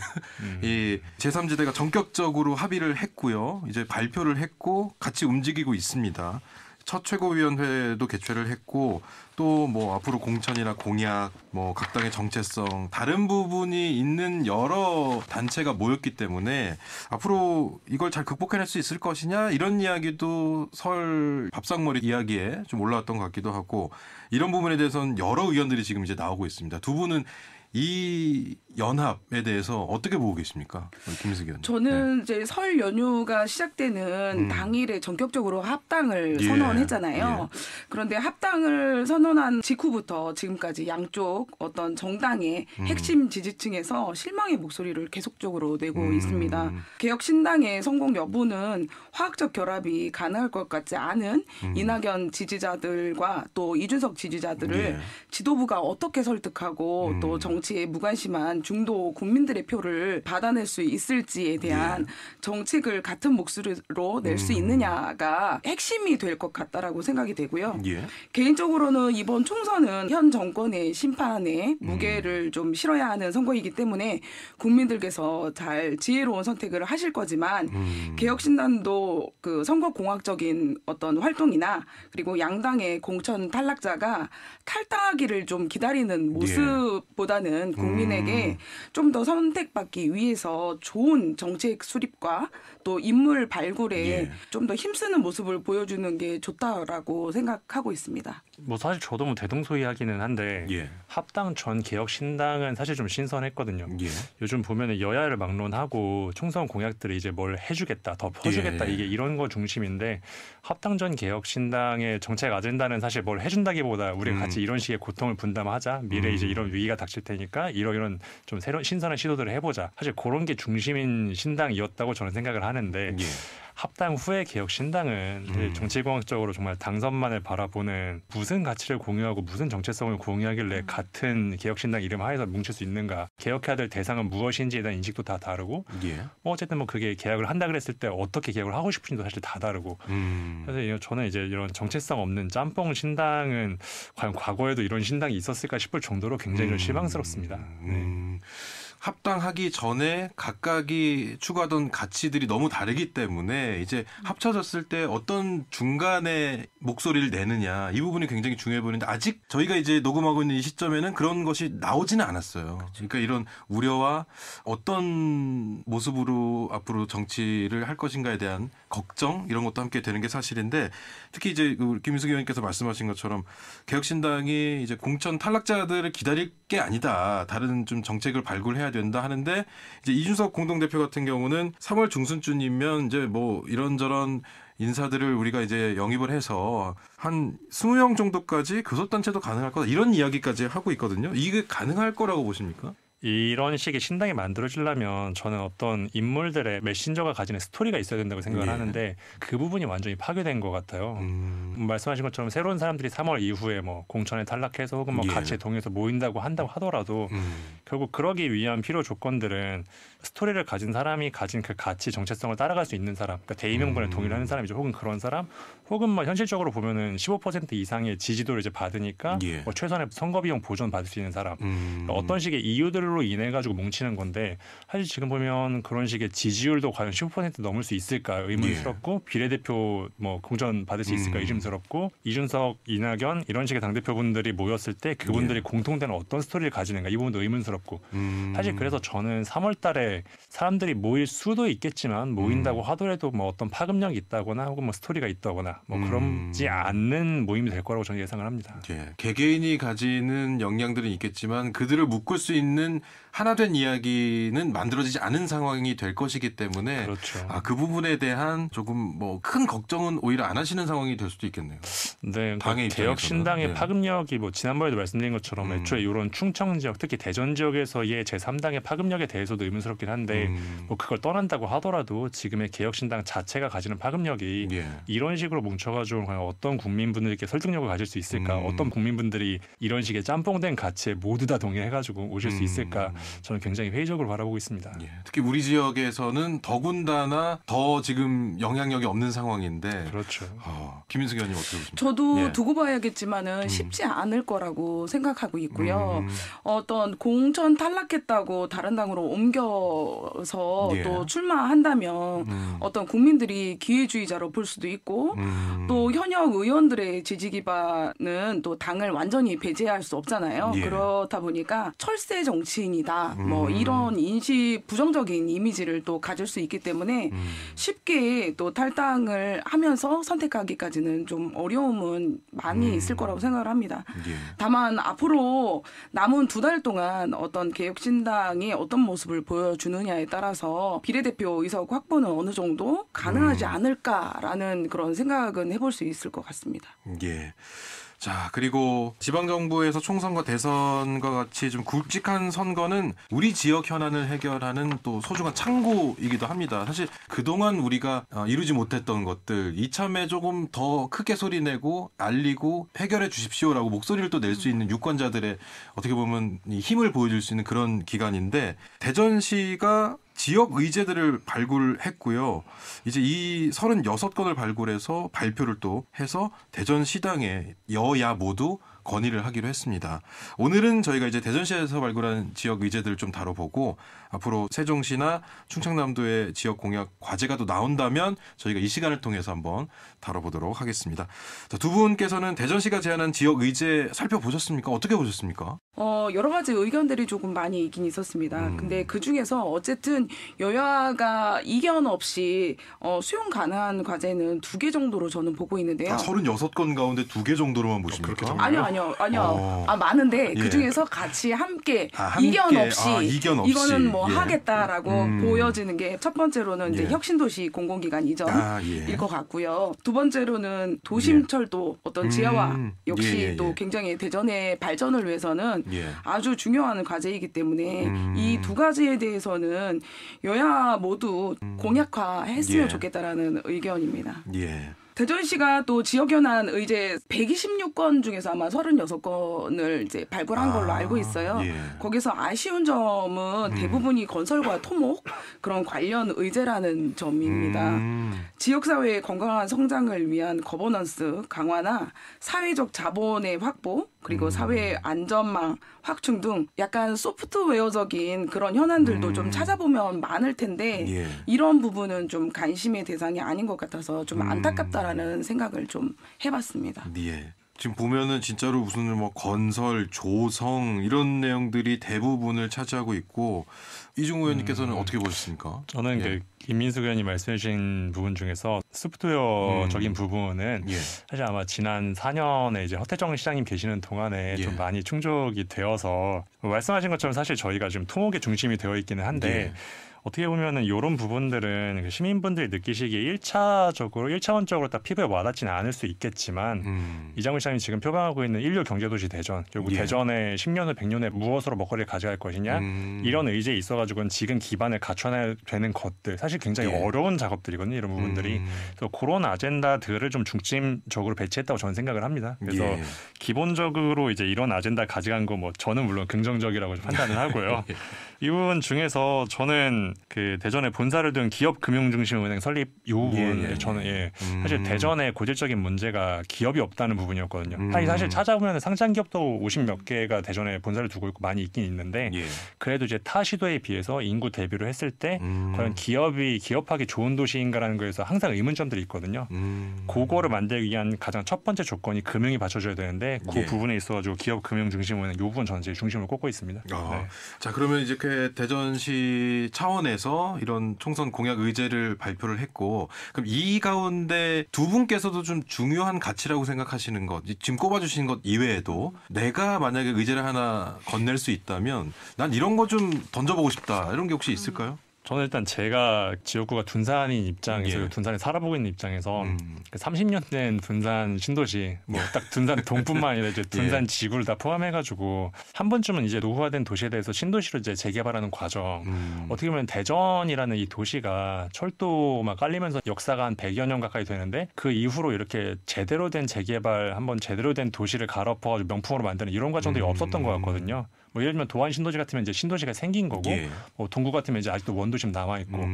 이 제3지대가 전격적으로 합의를 했고요. 이제 발표를 했고 같이 움직이고 있습니다. 첫 최고위원회도 개최를 했고 또 뭐 앞으로 공천이나 공약, 뭐 각 당의 정체성, 다른 부분이 있는 여러 단체가 모였기 때문에 앞으로 이걸 잘 극복해낼 수 있을 것이냐 이런 이야기도 설 밥상머리 이야기에 좀 올라왔던 것 같기도 하고 이런 부분에 대해서는 여러 의견들이 지금 이제 나오고 있습니다. 두 분은 이 연합에 대해서 어떻게 보고 계십니까? 김민숙 의원님. 저는 이제 설 연휴가 시작되는 당일에 전격적으로 합당을 선언했잖아요. 그런데 합당을 선언한 직후부터 지금까지 양쪽 어떤 정당의 핵심 지지층에서 실망의 목소리를 계속적으로 내고 있습니다. 개혁신당의 성공 여부는 화학적 결합이 가능할 것 같지 않은 이낙연 지지자들과 또 이준석 지지자들을 지도부가 어떻게 설득하고 또 정치에 무관심한 중도 국민들의 표를 받아낼 수 있을지에 대한 정책을 같은 목소리로 낼 수 있느냐가 핵심이 될 것 같다라고 생각이 되고요. 개인적으로는 이번 총선은 현 정권의 심판에 무게를 좀 실어야 하는 선거이기 때문에 국민들께서 잘 지혜로운 선택을 하실 거지만 개혁신당도 그 선거공학적인 어떤 활동이나 그리고 양당의 공천 탈락자가 탈당하기를 좀 기다리는 모습보다는 국민에게 좀 더 선택받기 위해서 좋은 정책 수립과 또 인물 발굴에 좀 더 힘쓰는 모습을 보여주는 게 좋다라고 생각하고 있습니다. 뭐 사실 저도 뭐 대동소이하기는 한데 합당 전 개혁신당은 사실 좀 신선했거든요. 요즘 보면은 여야를 막론하고 총선 공약들이 이제 뭘 해주겠다, 더 퍼주겠다 이게 이런 거 중심인데 합당 전 개혁신당의 정책 아젠다는 사실 뭘 해준다기보다 우리가 같이 이런 식의 고통을 분담하자. 미래 이제 이런 위기가 닥칠 테니까 이런 좀 새로운 신선한 시도들을 해보자. 사실 그런 게 중심인 신당이었다고 저는 생각을 하는데 합당 후에 개혁신당은 정치공학적으로 정말 당선만을 바라보는 무슨 가치를 공유하고 무슨 정체성을 공유하길래 같은 개혁신당 이름 하에서 뭉칠 수 있는가. 개혁해야 될 대상은 무엇인지에 대한 인식도 다 다르고 어쨌든 뭐 그게 개혁을 한다 그랬을 때 어떻게 개혁을 하고 싶은지도 사실 다 다르고 그래서 저는 이제 이런 정체성 없는 짬뽕 신당은 과연 과거에도 이런 신당이 있었을까 싶을 정도로 굉장히 좀 실망스럽습니다. 합당하기 전에 각각이 추구하던 가치들이 너무 다르기 때문에 이제 합쳐졌을 때 어떤 중간에 목소리를 내느냐 이 부분이 굉장히 중요해 보이는데 아직 저희가 이제 녹음하고 있는 이 시점에는 그런 것이 나오지는 않았어요. 그러니까 이런 우려와 어떤 모습으로 앞으로 정치를 할 것인가에 대한 걱정 이런 것도 함께 되는 게 사실인데 특히 이제 김인숙 의원님께서 말씀하신 것처럼 개혁신당이 이제 공천 탈락자들을 기다릴 게 아니다. 다른 좀 정책을 발굴해야 된다 하는데 이제 이준석 공동대표 같은 경우는 3월 중순쯤이면 이제 뭐 이런저런 인사들을 우리가 이제 영입을 해서 한 20명 정도까지 교섭단체도 가능할 거다. 이런 이야기까지 하고 있거든요. 이게 가능할 거라고 보십니까? 이런 식의 신당이 만들어지려면 저는 어떤 인물들의 메신저가 가지는 스토리가 있어야 된다고 생각을 하는데 그 부분이 완전히 파괴된 것 같아요. 말씀하신 것처럼 새로운 사람들이 3월 이후에 뭐 공천에 탈락해서 혹은 뭐 가치에 동의해서 모인다고 한다고 하더라도 결국 그러기 위한 필요 조건들은 스토리를 가진 사람이 가진 그 가치 정체성을 따라갈 수 있는 사람, 그러니까 대의명분에 동의를 하는 사람이죠. 혹은 그런 사람, 혹은 뭐 현실적으로 보면은 15% 이상의 지지도를 이제 받으니까 뭐 최소한의 선거 비용 보전 받을 수 있는 사람, 그러니까 어떤 식의 이유들로 인해 가지고 뭉치는 건데 사실 지금 보면 그런 식의 지지율도 과연 15% 넘을 수 있을까 의문스럽고 비례대표 뭐 공천 받을 수 있을까 의심스럽고 이준석, 이낙연 이런 식의 당대표분들이 모였을 때 그분들이 공통되는 어떤 스토리를 가지는가 이 부분도 의문스럽고 사실 그래서 저는 3월 달에 사람들이 모일 수도 있겠지만 모인다고 하더라도 뭐 어떤 파급력이 있다거나 혹은 뭐 스토리가 있다거나 뭐 그렇지 않는 모임이 될 거라고 저는 예상을 합니다. 개개인이 가지는 역량들은 있겠지만 그들을 묶을 수 있는 하나된 이야기는 만들어지지 않은 상황이 될 것이기 때문에 그렇죠. 그 부분에 대한 조금 뭐 큰 걱정은 오히려 안 하시는 상황이 될 수도 있겠네요. 네, 그러니까 개혁신당의 파급력이 뭐 지난번에도 말씀드린 것처럼 애초에 이런 충청 지역 특히 대전 지역에서의 제3당의 파급력에 대해서도 의문스럽긴 한데 뭐 그걸 떠난다고 하더라도 지금의 개혁신당 자체가 가지는 파급력이 이런 식으로 뭉쳐가지고 과연 어떤 국민분들께 설득력을 가질 수 있을까 어떤 국민분들이 이런 식의 짬뽕된 가치에 모두 다 동의해가지고 오실 수 있을까 저는 굉장히 회의적으로 바라보고 있습니다. 특히 우리 지역에서는 더군다나 더 지금 영향력이 없는 상황인데 그렇죠. 김인숙 의원님 어떻게 보십니까? 저도 두고 봐야겠지만은 쉽지 않을 거라고 생각하고 있고요. 어떤 공천 탈락했다고 다른 당으로 옮겨서 또 출마한다면 어떤 국민들이 기회주의자로 볼 수도 있고 또 현역 의원들의 지지 기반은 또 당을 완전히 배제할 수 없잖아요. 그렇다 보니까 철새 정치인이다. 뭐 이런 인식 부정적인 이미지를 또 가질 수 있기 때문에 쉽게 또 탈당을 하면서 선택하기까지는 좀 어려움은 많이 있을 거라고 생각을 합니다. 다만 앞으로 남은 2달 동안 어떤 개혁신당이 어떤 모습을 보여주느냐에 따라서 비례대표 의석 확보는 어느 정도 가능하지 않을까라는 그런 생각은 해볼 수 있을 것 같습니다. 자, 그리고 지방정부에서 총선과 대선과 같이 좀 굵직한 선거는 우리 지역 현안을 해결하는 또 소중한 창구이기도 합니다. 사실 그동안 우리가 이루지 못했던 것들 이참에 조금 더 크게 소리내고 알리고 해결해 주십시오라고 목소리를 또 낼 수 있는 유권자들의 어떻게 보면 힘을 보여줄 수 있는 그런 기간인데 대전시가 지역 의제들을 발굴했고요. 이제 이 36건을 발굴해서 발표를 또 해서 대전시당에 여야 모두 건의를 하기로 했습니다. 오늘은 저희가 이제 대전시에서 발굴한 지역 의제들을 좀 다뤄보고 앞으로 세종시나 충청남도의 지역 공약 과제가 또 나온다면 저희가 이 시간을 통해서 한번 다뤄보도록 하겠습니다. 자, 두 분께서는 대전시가 제안한 지역 의제 살펴보셨습니까? 어떻게 보셨습니까? 여러 가지 의견들이 조금 많이 있긴 있었습니다. 근데 그중에서 어쨌든 여야가 이견 없이 수용 가능한 과제는 2개 정도로 저는 보고 있는데요. 36건 가운데 2개 정도로만 보십니까? 아니요. 많은데 그중에서 같이 함께 이견 없이 이거는 뭐 하겠다라고 보여지는 게 첫 번째로는 이제 혁신도시 공공기관 이전일 것 같고요. 두 번째로는 도심철도 어떤 지하화 역시 또 굉장히 대전의 발전을 위해서는 아주 중요한 과제이기 때문에 이 2가지에 대해서는 여야 모두 공약화했으면 좋겠다라는 의견입니다. 대전시가 또 지역현안 의제 126건 중에서 아마 36건을 이제 발굴한 걸로 알고 있어요. 예. 거기서 아쉬운 점은 대부분이 건설과 토목 그런 관련 의제라는 점입니다. 지역사회의 건강한 성장을 위한 거버넌스 강화나 사회적 자본의 확보 그리고 사회 안전망 확충 등 약간 소프트웨어적인 그런 현안들도 좀 찾아보면 많을 텐데 예. 이런 부분은 좀 관심의 대상이 아닌 것 같아서 좀 안타깝다라는 생각을 좀 해봤습니다. 예. 지금 보면은 진짜로 무슨 뭐 건설, 조성 이런 내용들이 대부분을 차지하고 있고 이중우 의원님께서는 어떻게 보셨습니까? 저는 예. 김민수 의원이 말씀해주신 부분 중에서 소프트웨어적인 부분은 예. 사실 아마 지난 4년에 이제 허태정 시장님 계시는 동안에 예. 좀 많이 충족이 되어서 말씀하신 것처럼 사실 저희가 지금 토목의 중심이 되어 있기는 한데 예. 어떻게 보면은 이런 부분들은 시민분들이 느끼시기에 1차원적으로 딱 피부에 와닿지는 않을 수 있겠지만 이장훈 시장이 지금 표방하고 있는 인류 경제도시 대전 결국 예. 대전에 10년 후 100년 후에 무엇으로 먹거리를 가져갈 것이냐 이런 의지에 있어가지고는 지금 기반을 갖춰야 되는 것들 사실 굉장히 예. 어려운 작업들이거든요. 이런 부분들이 그래서 그런 아젠다들을 좀 중심적으로 배치했다고 저는 생각을 합니다. 그래서 예. 기본적으로 이제 이런 아젠다 가져간 거 뭐 저는 물론 긍정적이라고 판단을 하고요. 이 부분 중에서 저는 그 대전에 본사를 둔 기업금융중심은행 설립 이 부분 저는 사실 대전의 고질적인 문제가 기업이 없다는 부분이었거든요. 사실 찾아보면 상장 기업도 50몇 개가 대전에 본사를 두고 있고 많이 있긴 있는데 예. 그래도 이제 타 시도에 비해서 인구 대비를 했을 때 과연 기업이 기업하기 좋은 도시인가라는 거에서 항상 의문점들이 있거든요. 그거를 만들기 위한 가장 첫 번째 조건이 금융이 받쳐줘야 되는데 그 예. 부분에 있어가지고 기업금융중심은행 이 부분 저는 제일 중심을 꽂고 있습니다. 네. 자, 그러면 이제 대전시 차원에서 이런 총선 공약 의제를 발표를 했고 그럼 이 가운데 두 분께서도 좀 중요한 가치라고 생각하시는 것 지금 꼽아주신 것 이외에도 내가 만약에 의제를 하나 건넬 수 있다면 난 이런 거 좀 던져보고 싶다 이런 게 혹시 있을까요? 저는 일단 제가 지역구가 둔산인 입장에서 예. 둔산에 살아보고 있는 입장에서 30년 된 둔산 신도시 뭐 딱 둔산 동뿐만 아니라 이제 둔산 지구를 다 포함해가지고 한 번쯤은 이제 노후화된 도시에 대해서 신도시로 이제 재개발하는 과정 어떻게 보면 대전이라는 이 도시가 철도만 깔리면서 역사가 한 100여 년 가까이 되는데 그 이후로 이렇게 제대로 된 재개발 한번 제대로 된 도시를 갈아엎어가지고 명품으로 만드는 이런 과정들이 없었던 것 같거든요. 뭐 예를 들면 도안 신도시 같으면 이제 신도시가 생긴 거고 예. 뭐 동구 같으면 이제 아직도 원도심 남아 있고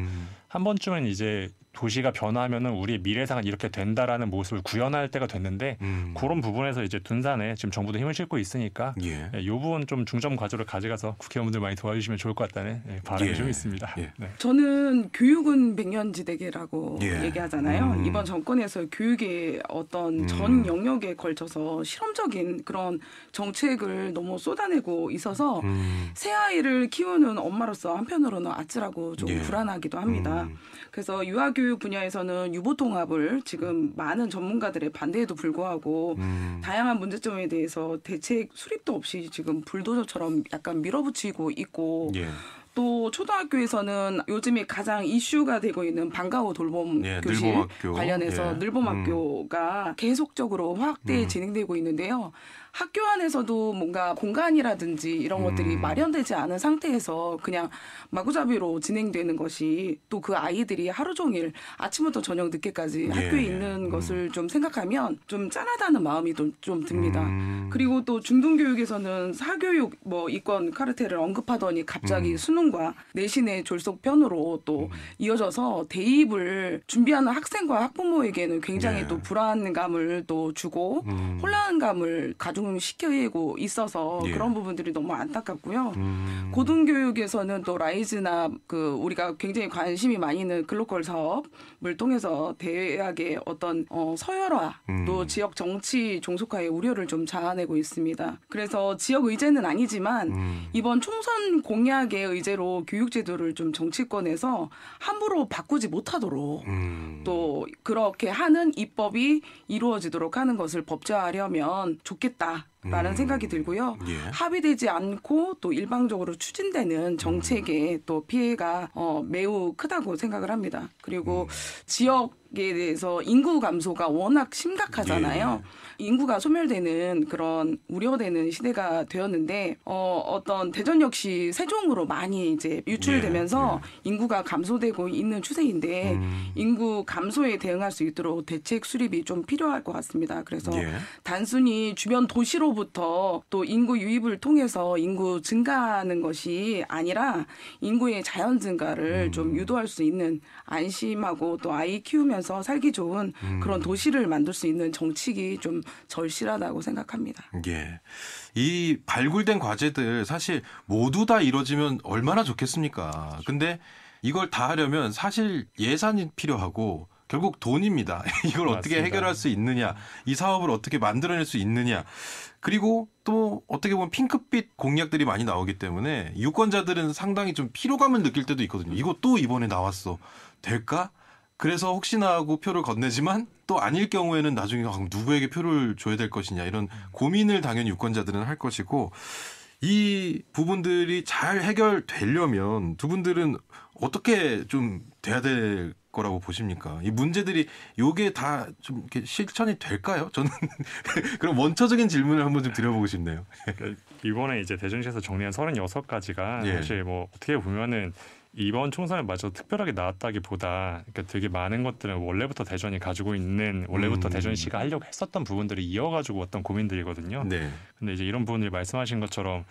한 번쯤은 이제 도시가 변화하면은 우리의 미래상은 이렇게 된다라는 모습을 구현할 때가 됐는데 그런 부분에서 이제 둔산에 지금 정부도 힘을 싣고 있으니까 이 부분 좀 중점 과제로 가져가서 국회의원분들 많이 도와주시면 좋을 것 같다는 바람이 좀 있습니다. 예. 네. 저는 교육은 백년지대계라고 예. 얘기하잖아요. 이번 정권에서 교육의 어떤 전 영역에 걸쳐서 실험적인 그런 정책을 너무 쏟아내고 있어서 새 아이를 키우는 엄마로서 한편으로는 아찔하고 좀 예. 불안하기도 합니다. 그래서 유아교육 분야에서는 유보통합을 지금 많은 전문가들의 반대에도 불구하고 다양한 문제점에 대해서 대책 수립도 없이 지금 불도저처럼 약간 밀어붙이고 있고 예. 또 초등학교에서는 요즘에 가장 이슈가 되고 있는 방과후 돌봄 교실 늘봄학교. 관련해서 늘봄학교가 계속적으로 확대 진행되고 있는데요. 학교 안에서도 뭔가 공간이라든지 이런 것들이 마련되지 않은 상태에서 그냥 마구잡이로 진행되는 것이 또 그 아이들이 하루 종일 아침부터 저녁 늦게까지 학교에 있는 것을 좀 생각하면 좀 짠하다는 마음이 좀 듭니다. 그리고 또 중등교육에서는 사교육 뭐 이권 카르텔을 언급하더니 갑자기 수능과 내신의 졸속편으로 또 이어져서 대입을 준비하는 학생과 학부모에게는 굉장히 또 불안감을 또 주고 혼란감을 가중시키고 있어서 그런 부분들이 너무 안타깝고요. 고등교육에서는 또 라이즈나 그 우리가 굉장히 관심이 많이 있는 글로컬 사업을 통해서 대학의 어떤 서열화 또 지역 정치 종속화의 우려를 좀 자아내고 있습니다. 그래서 지역 의제는 아니지만 이번 총선 공약의 의제로 교육제도를 좀 정치권에서 함부로 바꾸지 못하도록 또 그렇게 하는 입법이 이루어지도록 하는 것을 법제화하려면 좋겠다. 라는 생각이 들고요. 예. 합의되지 않고 또 일방적으로 추진되는 정책에 또 피해가 매우 크다고 생각을 합니다. 그리고 지역에 대해서 인구 감소가 워낙 심각하잖아요. 인구가 소멸되는 그런 우려되는 시대가 되었는데 어떤 대전 역시 세종으로 많이 이제 유출되면서 인구가 감소되고 있는 추세인데 인구 감소에 대응할 수 있도록 대책 수립이 좀 필요할 것 같습니다. 그래서 단순히 주변 도시로부터 또 인구 유입을 통해서 인구 증가하는 것이 아니라 인구의 자연 증가를 좀 유도할 수 있는 안심하고 또 아이 키우면서 살기 좋은 그런 도시를 만들 수 있는 정책이 좀 절실하다고 생각합니다. 예. 이 발굴된 과제들 사실 모두 다 이루어지면 얼마나 좋겠습니까? 근데 이걸 다 하려면 사실 예산이 필요하고 결국 돈입니다. 이걸 어떻게 맞습니다. 해결할 수 있느냐, 이 사업을 어떻게 만들어낼 수 있느냐, 그리고 또 어떻게 보면 핑크빛 공약들이 많이 나오기 때문에 유권자들은 상당히 좀 피로감을 느낄 때도 있거든요. 이거 또 이번에 나왔어. 될까? 그래서 혹시나 하고 표를 건네지만 또 아닐 경우에는 나중에 누구에게 표를 줘야 될 것이냐 이런 고민을 당연히 유권자들은 할 것이고 이 부분들이 잘 해결되려면 두 분들은 어떻게 좀 돼야 될 거라고 보십니까? 이 문제들이 요게 다 좀 이렇게 실천이 될까요? 저는 그럼 원초적인 질문을 한번 좀 드려보고 싶네요. 이번에 이제 대전시에서 정리한 36가지가 예. 사실 뭐 어떻게 보면은 이번 총선에 맞춰 특별하게 나왔다기보다 그러니까 되게 많은 것들은 원래부터 대전이 가지고 있는 원래부터 대전시가 하려고 했었던 부분들을 이어가지고 어떤 고민들이거든요. 네. 근데 이제 이런 부분들이 말씀하신 것처럼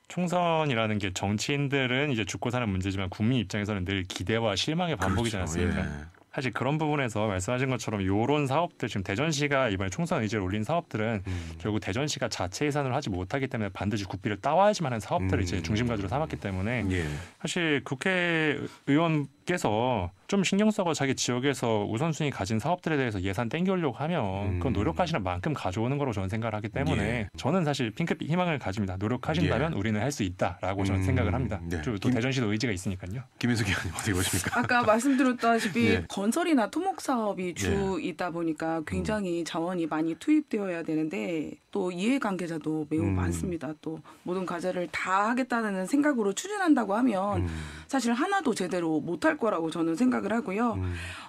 총선이라는 게 정치인들은 이제 죽고 사는 문제지만 국민 입장에서는 늘 기대와 실망의 반복이지 그렇죠. 않습니까? 예. 사실 그런 부분에서 말씀하신 것처럼 이런 사업들 지금 대전시가 이번에 총선 의지를 올린 사업들은 결국 대전시가 자체 예산으로 하지 못하기 때문에 반드시 국비를 따와야지만 하는 사업들을 이제 중심 가지로 삼았기 때문에 예. 사실 국회의원께서 좀 신경 써서 자기 지역에서 우선순위 가진 사업들에 대해서 예산 땡겨오려고 하면 그건 노력하시는 만큼 가져오는 거로 저는 생각을 하기 때문에 예. 저는 사실 핑크빛 희망을 가집니다. 노력하신다면 우리는 할 수 있다라고 저는 생각을 합니다. 네. 또 대전시도 의지가 있으니까요. 김인숙 의원님 어떻게 보십니까? 아까 말씀드렸다시피 예. 건설이나 토목 사업이 주이다 보니까 굉장히 자원이 많이 투입되어야 되는데 또 이해관계자도 매우 많습니다. 또 모든 과제를 다 하겠다는 생각으로 추진한다고 하면 사실 하나도 제대로 못할 거라고 저는 생각을 하고요.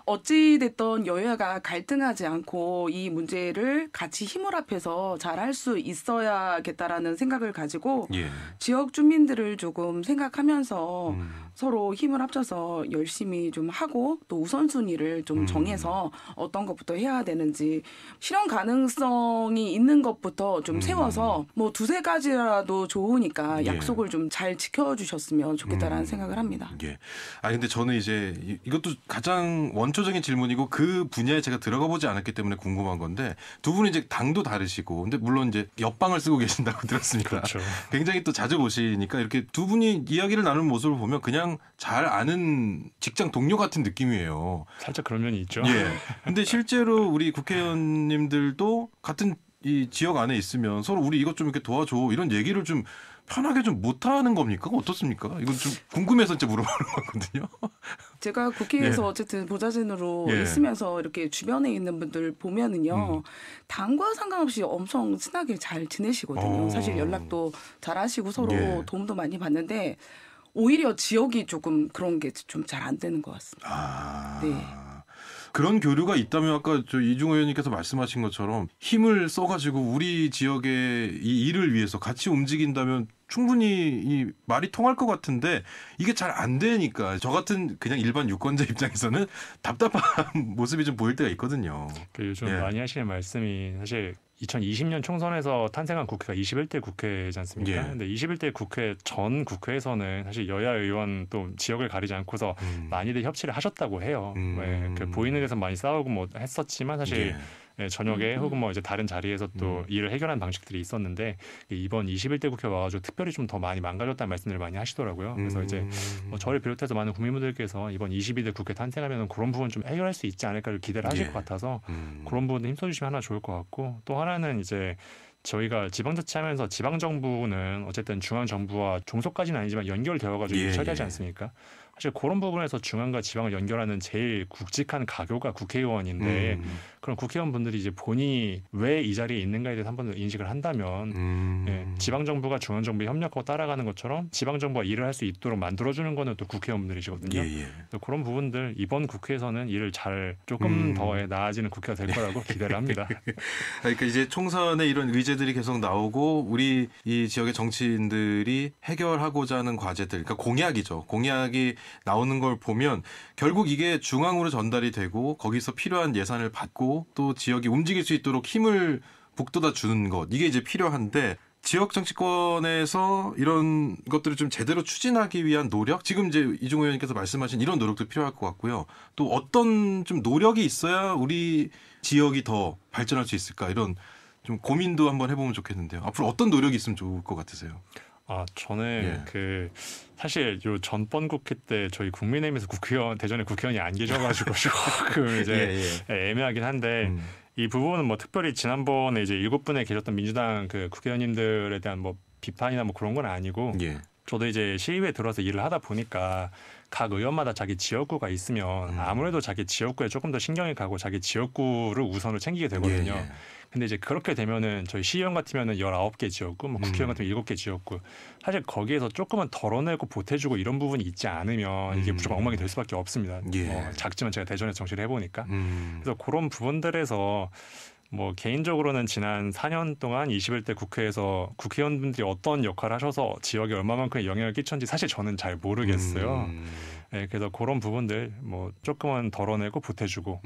어찌 됐던 여야가 갈등하지 않고 이 문제를 같이 힘을 합해서 잘 할 수 있어야겠다라는 생각을 가지고 예. 지역 주민들을 조금 생각하면서 서로 힘을 합쳐서 열심히 좀 하고 또 우선순위를 좀 정해서 어떤 것부터 해야 되는지 실현 가능성이 있는 것부터 좀 세워서 뭐 두세 가지라도 좋으니까 예. 약속을 좀 잘 지켜주셨으면 좋겠다라는 생각을 합니다. 예. 아 근데 저는 이제 이것도 가장 원초적인 질문이고 그 분야에 제가 들어가 보지 않았기 때문에 궁금한 건데 두 분은 이제 당도 다르시고 근데 물론 이제 옆방을 쓰고 계신다고 들었으니까 그렇죠. 굉장히 또 자주 보시니까 이렇게 두 분이 이야기를 나누는 모습을 보면 그냥 잘 아는 직장 동료 같은 느낌이에요. 살짝 그런 면이 있죠. 예. 근데 실제로 우리 국회의원님들도 같은 이 지역 안에 있으면 서로 우리 이것 좀 이렇게 도와줘 이런 얘기를 좀 편하게 좀 못하는 겁니까? 어떻습니까? 이건 좀 궁금해서 이제 물어보는 거거든요. 제가 국회에서 예. 어쨌든 보좌진으로 예. 있으면서 이렇게 주변에 있는 분들 보면은요. 당과 상관없이 엄청 친하게 잘 지내시거든요. 오. 사실 연락도 잘 하시고 서로 예. 도움도 많이 받는데 오히려 지역이 조금 그런 게 좀 잘 안 되는 것 같습니다. 아. 네. 그런 교류가 있다면 아까 저 이중호 의원님께서 말씀하신 것처럼 힘을 써가지고 우리 지역의 이 일을 위해서 같이 움직인다면 충분히 이 말이 통할 것 같은데 이게 잘 안 되니까 저 같은 그냥 일반 유권자 입장에서는 답답한 모습이 좀 보일 때가 있거든요. 요즘 예. 많이 하시는 말씀이 사실 2020년 총선에서 탄생한 국회가 21대 국회이지 않습니까? 예. 근데 21대 국회 전 국회에서는 사실 여야 의원 또 지역을 가리지 않고서 많이들 협치를 하셨다고 해요. 왜, 그 보이는 데서 많이 싸우고 뭐 했었지만 사실 예, 저녁에 혹은 뭐 이제 다른 자리에서 또 일을 해결하는 방식들이 있었는데 이번 21대 국회 와가지고 특별히 좀 더 많이 망가졌다는 말씀들을 많이 하시더라고요. 그래서 이제 뭐 저를 비롯해서 많은 국민분들께서 이번 22대 국회 탄생하면 그런 부분 좀 해결할 수 있지 않을까를 기대를 하실 예. 것 같아서 그런 부분도 힘써주시면 하나 좋을 것 같고 또 하나는 이제 저희가 지방자치하면서 지방정부는 어쨌든 중앙정부와 종속까지는 아니지만 연결되어가지고 예, 처리하지 예. 않습니까? 사실 그런 부분에서 중앙과 지방을 연결하는 제일 굵직한 가교가 국회의원인데 그런 국회의원분들이 이제 본인이 왜 이 자리에 있는가에 대해서 한 번 더 인식을 한다면 예, 지방 정부가 중앙 정부에 협력하고 따라가는 것처럼 지방 정부가 일을 할 수 있도록 만들어주는 거는 또 국회의원분들이시거든요. 그래서 그런 부분들 이번 국회에서는 일을 잘 조금 더 나아지는 국회가 될 거라고 기대를 합니다. 그러니까 이제 총선에 이런 의제들이 계속 나오고 우리 이 지역의 정치인들이 해결하고자 하는 과제들, 그러니까 공약이죠. 공약이 나오는 걸 보면 결국 이게 중앙으로 전달이 되고 거기서 필요한 예산을 받고 또 지역이 움직일 수 있도록 힘을 북돋아 주는 것, 이게 이제 필요한데 지역 정치권에서 이런 것들을 좀 제대로 추진하기 위한 노력, 지금 이제 이중호 의원님께서 말씀하신 이런 노력도 필요할 것 같고요. 또 어떤 좀 노력이 있어야 우리 지역이 더 발전할 수 있을까, 이런 좀 고민도 한번 해보면 좋겠는데요. 앞으로 어떤 노력이 있으면 좋을 것 같으세요? 저는 사실 요 전번 국회 때 저희 국민의힘에서 대전에 국회의원이 안 계셔가지고 조금 이제 애매하긴 한데 이 부분은 뭐 특별히 지난번에 이제 7분에 계셨던 민주당 그 국회의원님들에 대한 뭐 비판이나 뭐 그런 건 아니고 저도 이제 시의회에 들어서 일을 하다 보니까 각 의원마다 자기 지역구가 있으면 아무래도 자기 지역구에 조금 더 신경이 가고 자기 지역구를 우선으로 챙기게 되거든요. 근데 이제 그렇게 되면은 저희 시의원 같으면은 19개 지역구, 뭐 국회의원 같으면 7개 지역구. 사실 거기에서 조금은 덜어내고 보태주고 이런 부분이 있지 않으면 이게 무조건 엉망이 될 수밖에 없습니다. 작지만 제가 대전에서 정치를 해보니까. 그래서 그런 부분들에서 뭐 개인적으로는 지난 4년 동안 21대 국회에서 국회의원분들이 어떤 역할을 하셔서 지역에 얼마만큼의 영향을 끼쳤는지 사실 저는 잘 모르겠어요. 그래서 그런 부분들 뭐 조금은 덜어내고 보태주고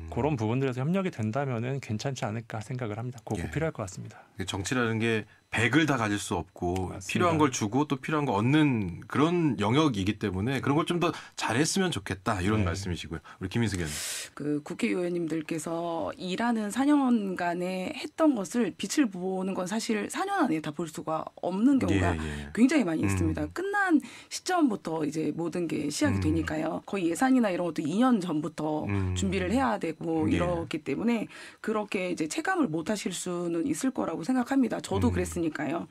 그런 부분들에서 협력이 된다면은 괜찮지 않을까 생각을 합니다. 그거 필요할 것 같습니다. 정치라는 게 100을 다 가질 수 없고 맞습니다. 필요한 걸 주고 또 필요한 거 얻는 그런 영역이기 때문에 그런 걸 좀 더 잘했으면 좋겠다, 이런 말씀이시고요. 우리 김인숙 의원님. 그 국회의원님들께서 일하는 4년간에 했던 것을 빛을 보는 건 사실 4년 안에 다 볼 수가 없는 경우가 굉장히 많이 있습니다. 끝난 시점부터 이제 모든 게 시작이 되니까요. 거의 예산이나 이런 것도 2년 전부터 준비를 해야 되고 이렇기 때문에 그렇게 이제 체감을 못 하실 수는 있을 거라고 생각합니다. 저도 그랬으니까요.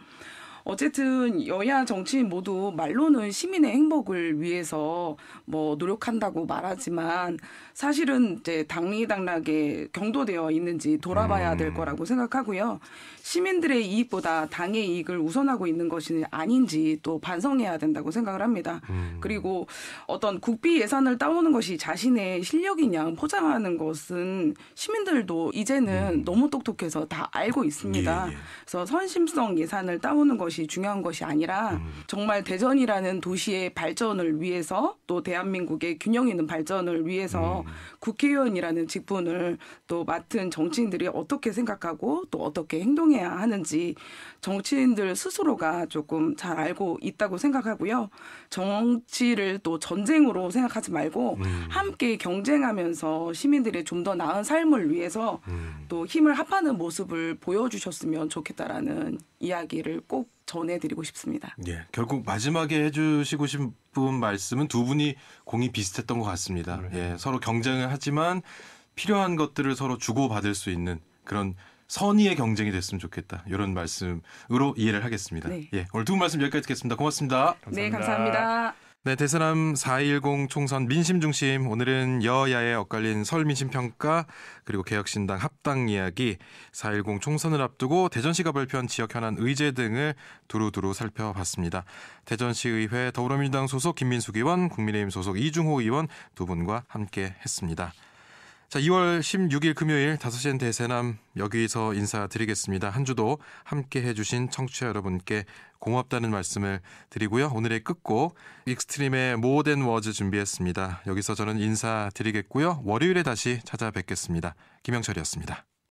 어쨌든 여야 정치인 모두 말로는 시민의 행복을 위해서 뭐 노력한다고 말하지만 사실은 이제 당리당락에 경도되어 있는지 돌아봐야 될 거라고 생각하고요. 시민들의 이익보다 당의 이익을 우선하고 있는 것이 아닌지 또 반성해야 된다고 생각을 합니다. 그리고 어떤 국비 예산을 따오는 것이 자신의 실력이냐 포장하는 것은 시민들도 이제는 너무 똑똑해서 다 알고 있습니다. 그래서 선심성 예산을 따오는 것이 중요한 것이 아니라 정말 대전이라는 도시의 발전을 위해서 또 대한민국의 균형 있는 발전을 위해서 국회의원이라는 직분을 또 맡은 정치인들이 어떻게 생각하고 또 어떻게 행동해야 하는지 정치인들 스스로가 조금 잘 알고 있다고 생각하고요. 정치를 또 전쟁으로 생각하지 말고 함께 경쟁하면서 시민들의 좀 더 나은 삶을 위해서 또 힘을 합하는 모습을 보여주셨으면 좋겠다라는 이야기를 꼭 전해드리고 싶습니다. 결국 마지막에 해주시고 싶은 말씀은 두 분이 공이 비슷했던 것 같습니다. 서로 경쟁을 하지만 필요한 것들을 서로 주고받을 수 있는 그런 선의의 경쟁이 됐으면 좋겠다, 이런 말씀으로 이해를 하겠습니다. 오늘 두 분 말씀 여기까지 듣겠습니다. 고맙습니다. 네, 감사합니다. 네, 대세남 4.10 총선 민심중심, 오늘은 여야의 엇갈린 설 민심평가 그리고 개혁신당 합당 이야기, 4.10 총선을 앞두고 대전시가 발표한 지역 현안 의제 등을 두루두루 살펴봤습니다. 대전시의회 더불어민주당 소속 김민숙 의원, 국민의힘 소속 이중호 의원 두 분과 함께 했습니다. 자, 2월 16일 금요일 5시엔 대세남 여기서 인사드리겠습니다. 한 주도 함께해 주신 청취자 여러분께 고맙다는 말씀을 드리고요. 오늘의 끝곡 익스트림의 More Than Words 준비했습니다. 여기서 저는 인사드리겠고요. 월요일에 다시 찾아뵙겠습니다. 김영철이었습니다.